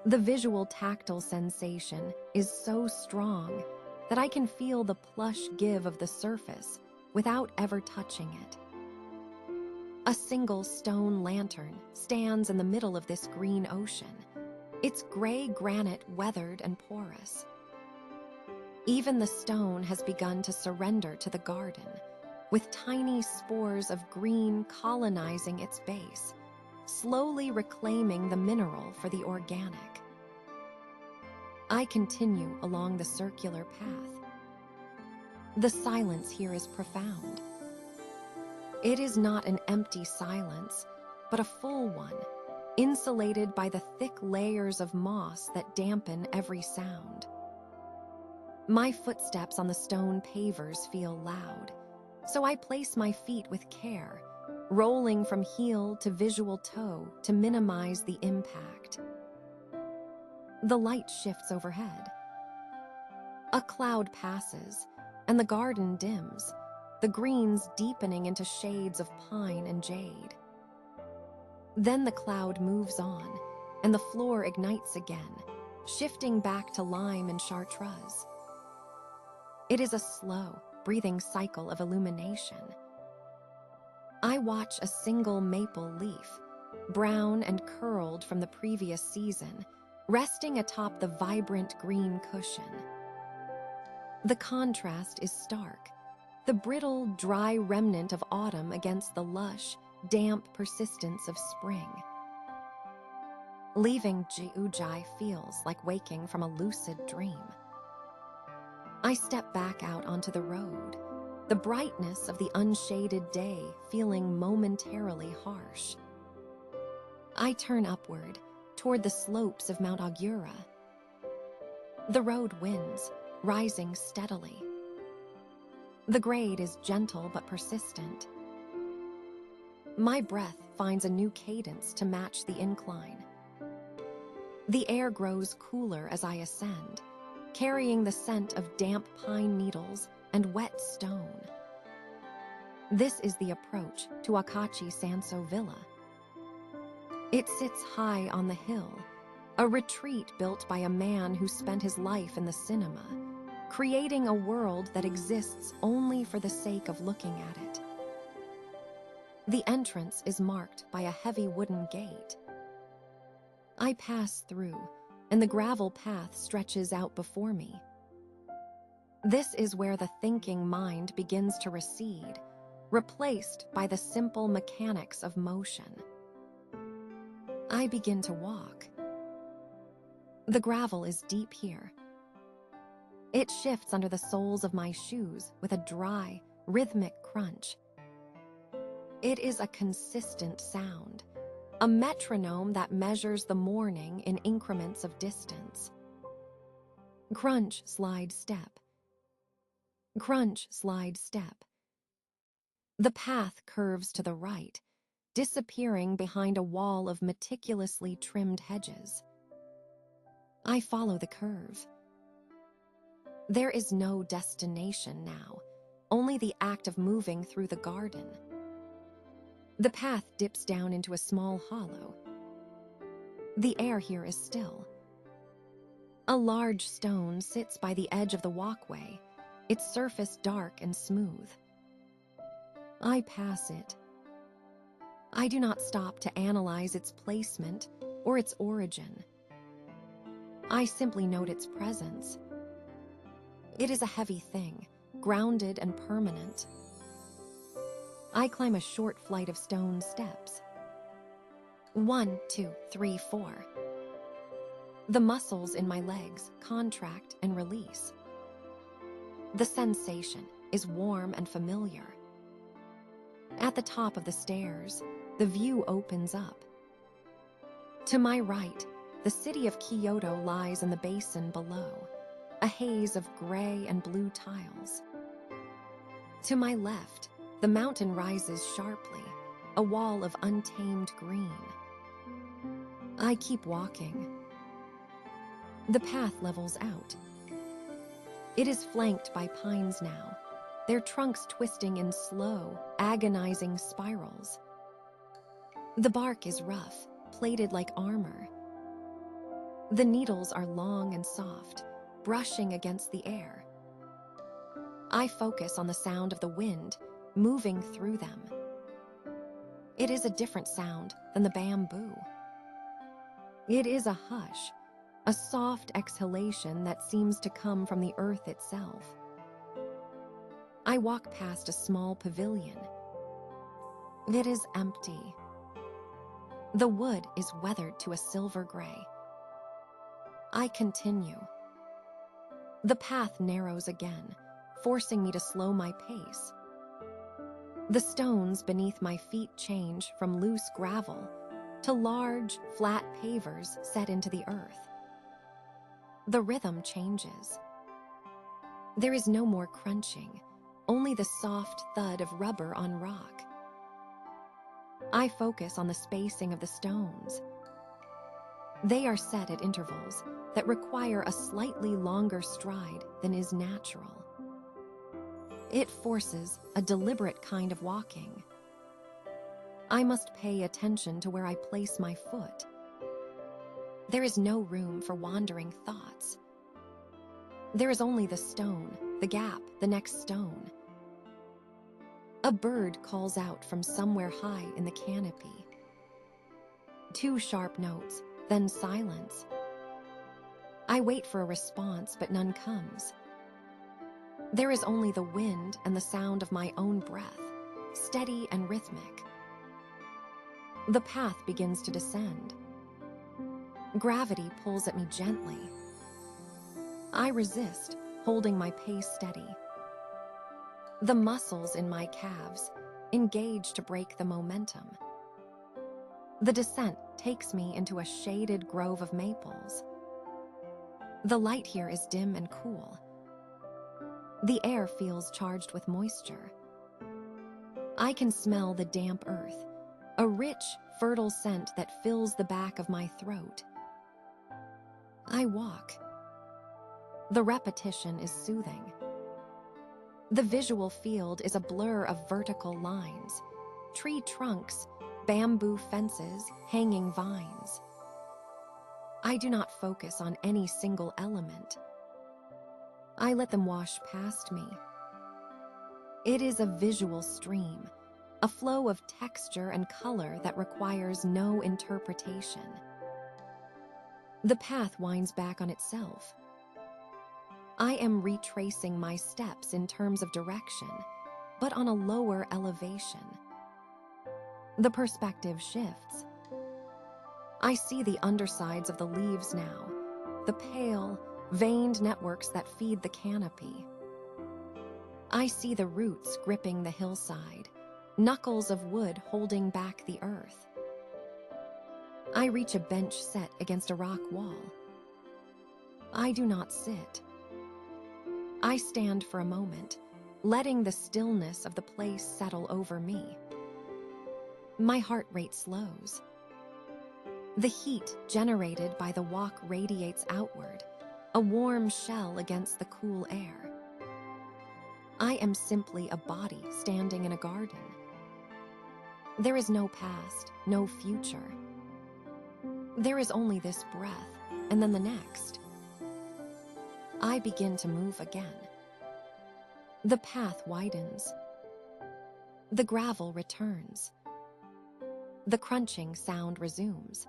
The visual tactile sensation is so strong that I can feel the plush give of the surface without ever touching it. A single stone lantern stands in the middle of this green ocean, its gray granite weathered and porous. Even the stone has begun to surrender to the garden, with tiny spores of green colonizing its base, slowly reclaiming the mineral for the organic. I continue along the circular path. The silence here is profound. It is not an empty silence, but a full one, insulated by the thick layers of moss that dampen every sound. My footsteps on the stone pavers feel loud, so I place my feet with care, rolling from heel to visual toe to minimize the impact. The light shifts overhead. A cloud passes, and the garden dims, the greens deepening into shades of pine and jade. Then the cloud moves on, and the floor ignites again, shifting back to lime and chartreuse. It is a slow, breathing cycle of illumination. I watch a single maple leaf, brown and curled from the previous season, resting atop the vibrant green cushion. The contrast is stark, the brittle, dry remnant of autumn against the lush, damp persistence of spring. Leaving Jiujai feels like waking from a lucid dream. I step back out onto the road, the brightness of the unshaded day feeling momentarily harsh. I turn upward, toward the slopes of Mount Augura. The road winds, rising steadily. The grade is gentle but persistent. My breath finds a new cadence to match the incline. The air grows cooler as I ascend, carrying the scent of damp pine needles and wet stone. This is the approach to Akachi Sanso Villa. It sits high on the hill, a retreat built by a man who spent his life in the cinema, creating a world that exists only for the sake of looking at it. The entrance is marked by a heavy wooden gate. I pass through, and the gravel path stretches out before me. This is where the thinking mind begins to recede, replaced by the simple mechanics of motion. I begin to walk. The gravel is deep here. It shifts under the soles of my shoes with a dry, rhythmic crunch. It is a consistent sound, a metronome that measures the morning in increments of distance. Crunch, slide, step. Crunch, slide, step. The path curves to the right, disappearing behind a wall of meticulously trimmed hedges. I follow the curve. There is no destination now, only the act of moving through the garden. The path dips down into a small hollow. The air here is still. A large stone sits by the edge of the walkway, its surface dark and smooth. I pass it. I do not stop to analyze its placement or its origin. I simply note its presence. It is a heavy thing, grounded and permanent. I climb a short flight of stone steps. 1, 2, 3, 4. The muscles in my legs contract and release. The sensation is warm and familiar. At the top of the stairs, the view opens up. To my right, the city of Kyoto lies in the basin below, a haze of gray and blue tiles. To my left, the mountain rises sharply, a wall of untamed green. I keep walking. The path levels out. It is flanked by pines now, their trunks twisting in slow, agonizing spirals. The bark is rough, plated like armor. The needles are long and soft, brushing against the air. I focus on the sound of the wind moving through them. It is a different sound than the bamboo. It is a hush, a soft exhalation that seems to come from the earth itself. I walk past a small pavilion. It is empty. The wood is weathered to a silver gray. I continue. The path narrows again, forcing me to slow my pace. The stones beneath my feet change from loose gravel to large, flat pavers set into the earth. The rhythm changes. There is no more crunching, only the soft thud of rubber on rock. I focus on the spacing of the stones. They are set at intervals that require a slightly longer stride than is natural. It forces a deliberate kind of walking. I must pay attention to where I place my foot. There is no room for wandering thoughts. There is only the stone, the gap, the next stone. A bird calls out from somewhere high in the canopy. 2 sharp notes, then silence. I wait for a response, but none comes. There is only the wind and the sound of my own breath, steady and rhythmic. The path begins to descend. Gravity pulls at me gently. I resist, holding my pace steady. The muscles in my calves engage to break the momentum. The descent takes me into a shaded grove of maples. The light here is dim and cool, The air feels charged with moisture. I can smell the damp earth, a rich, fertile scent that fills the back of my throat. I walk. The repetition is soothing. The visual field is a blur of vertical lines, tree trunks, bamboo fences, hanging vines. I do not focus on any single element. I let them wash past me. It is a visual stream, a flow of texture and color that requires no interpretation. The path winds back on itself. I am retracing my steps in terms of direction, but on a lower elevation. The perspective shifts. I see the undersides of the leaves now, the pale, veined networks that feed the canopy. I see the roots gripping the hillside, knuckles of wood holding back the earth. I reach a bench set against a rock wall. I do not sit. I stand for a moment, letting the stillness of the place settle over me. My heart rate slows. The heat generated by the walk radiates outward, a warm shell against the cool air. I am simply a body standing in a garden. There is no past, no future. There is only this breath, and then the next. I begin to move again. The path widens. The gravel returns. The crunching sound resumes.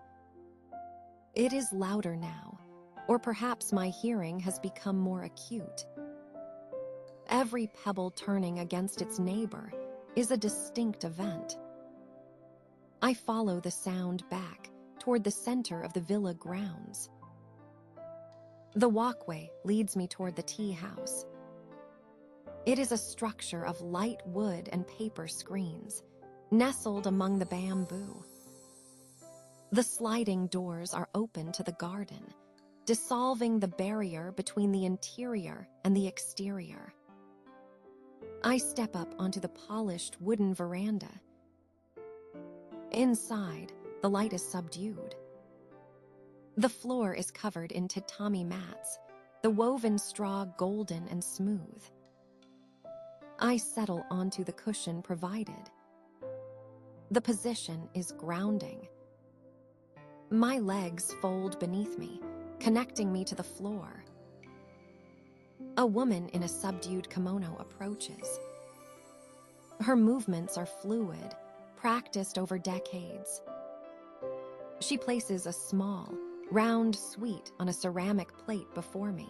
It is louder now, or perhaps my hearing has become more acute. Every pebble turning against its neighbor is a distinct event. I follow the sound back toward the center of the villa grounds. The walkway leads me toward the tea house. It is a structure of light wood and paper screens, nestled among the bamboo. The sliding doors are open to the garden, dissolving the barrier between the interior and the exterior. I step up onto the polished wooden veranda. Inside, the light is subdued. The floor is covered in tatami mats, the woven straw golden and smooth. I settle onto the cushion provided. The position is grounding. My legs fold beneath me, connecting me to the floor. A woman in a subdued kimono approaches. Her movements are fluid, practiced over decades. She places a small, round sweet on a ceramic plate before me.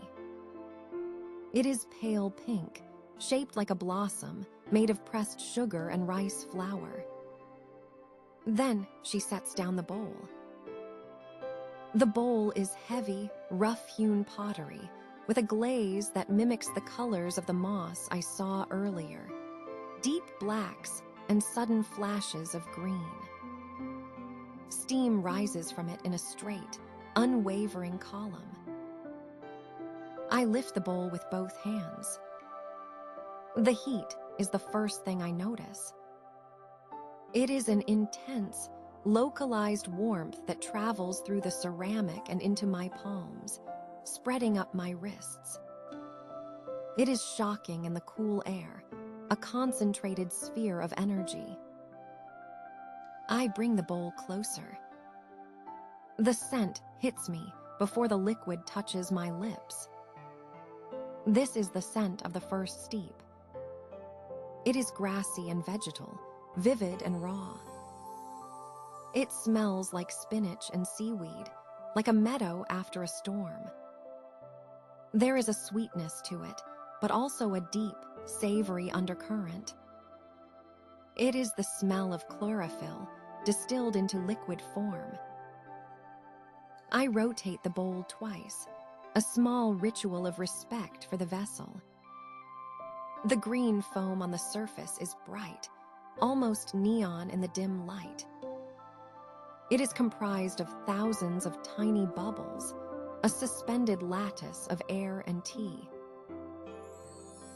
It is pale pink, shaped like a blossom, made of pressed sugar and rice flour. Then she sets down the bowl. The bowl is heavy, rough-hewn pottery with a glaze that mimics the colors of the moss I saw earlier, deep blacks and sudden flashes of green. Steam rises from it in a straight, unwavering column. I lift the bowl with both hands. The heat is the first thing I notice. It is an intense, localized warmth that travels through the ceramic and into my palms, spreading up my wrists. It is shocking in the cool air, a concentrated sphere of energy. I bring the bowl closer. The scent hits me before the liquid touches my lips. This is the scent of the first steep. It is grassy and vegetal, vivid and raw. It smells like spinach and seaweed, like a meadow after a storm. There is a sweetness to it, but also a deep, savory undercurrent. It is the smell of chlorophyll, distilled into liquid form. I rotate the bowl twice, a small ritual of respect for the vessel. The green foam on the surface is bright, almost neon in the dim light. It is comprised of thousands of tiny bubbles, a suspended lattice of air and tea.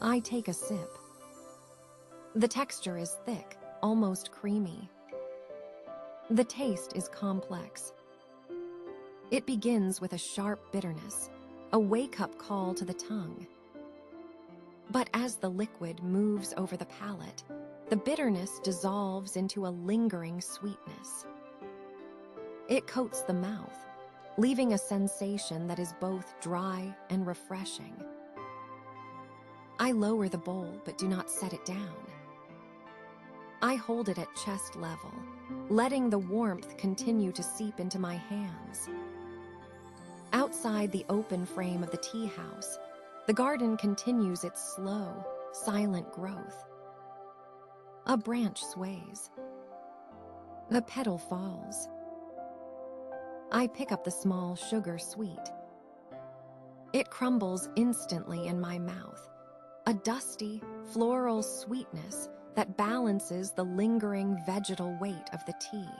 I take a sip. The texture is thick, almost creamy. The taste is complex. It begins with a sharp bitterness, a wake-up call to the tongue. But as the liquid moves over the palate, the bitterness dissolves into a lingering sweetness. It coats the mouth, leaving a sensation that is both dry and refreshing. I lower the bowl but do not set it down. I hold it at chest level, letting the warmth continue to seep into my hands. Outside the open frame of the tea house, the garden continues its slow, silent growth. A branch sways. The petal falls. I pick up the small sugar sweet. It crumbles instantly in my mouth, a dusty, floral sweetness that balances the lingering vegetal weight of the tea.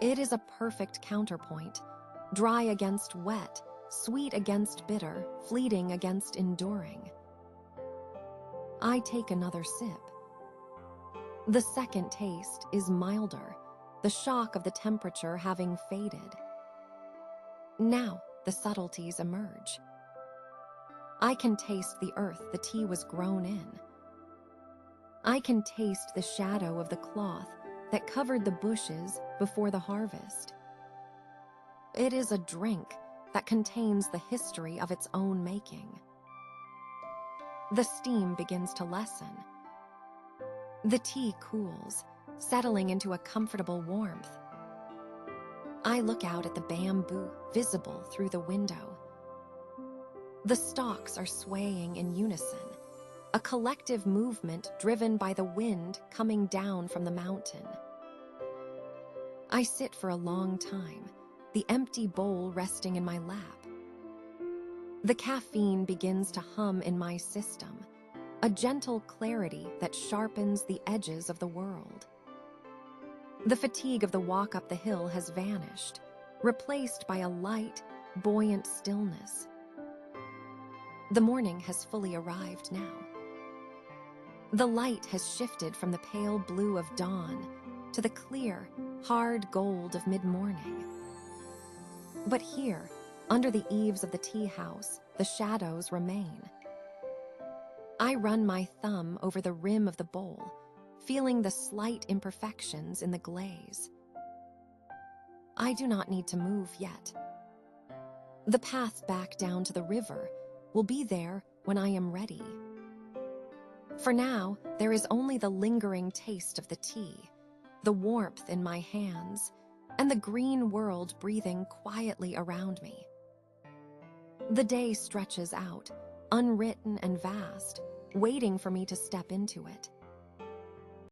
It is a perfect counterpoint, dry against wet, sweet against bitter, fleeting against enduring. I take another sip. The second taste is milder, the shock of the temperature having faded. Now the subtleties emerge. I can taste the earth the tea was grown in. I can taste the shadow of the cloth that covered the bushes before the harvest. It is a drink that contains the history of its own making. The steam begins to lessen. The tea cools, settling into a comfortable warmth. I look out at the bamboo visible through the window. The stalks are swaying in unison, a collective movement driven by the wind coming down from the mountain. I sit for a long time, the empty bowl resting in my lap. The caffeine begins to hum in my system, a gentle clarity that sharpens the edges of the world. The fatigue of the walk up the hill has vanished, replaced by a light, buoyant stillness. The morning has fully arrived now. The light has shifted from the pale blue of dawn to the clear, hard gold of mid-morning. But here, under the eaves of the tea house, the shadows remain. I run my thumb over the rim of the bowl, feeling the slight imperfections in the glaze. I do not need to move yet. The path back down to the river will be there when I am ready. For now, there is only the lingering taste of the tea, the warmth in my hands, and the green world breathing quietly around me. The day stretches out, unwritten and vast, waiting for me to step into it.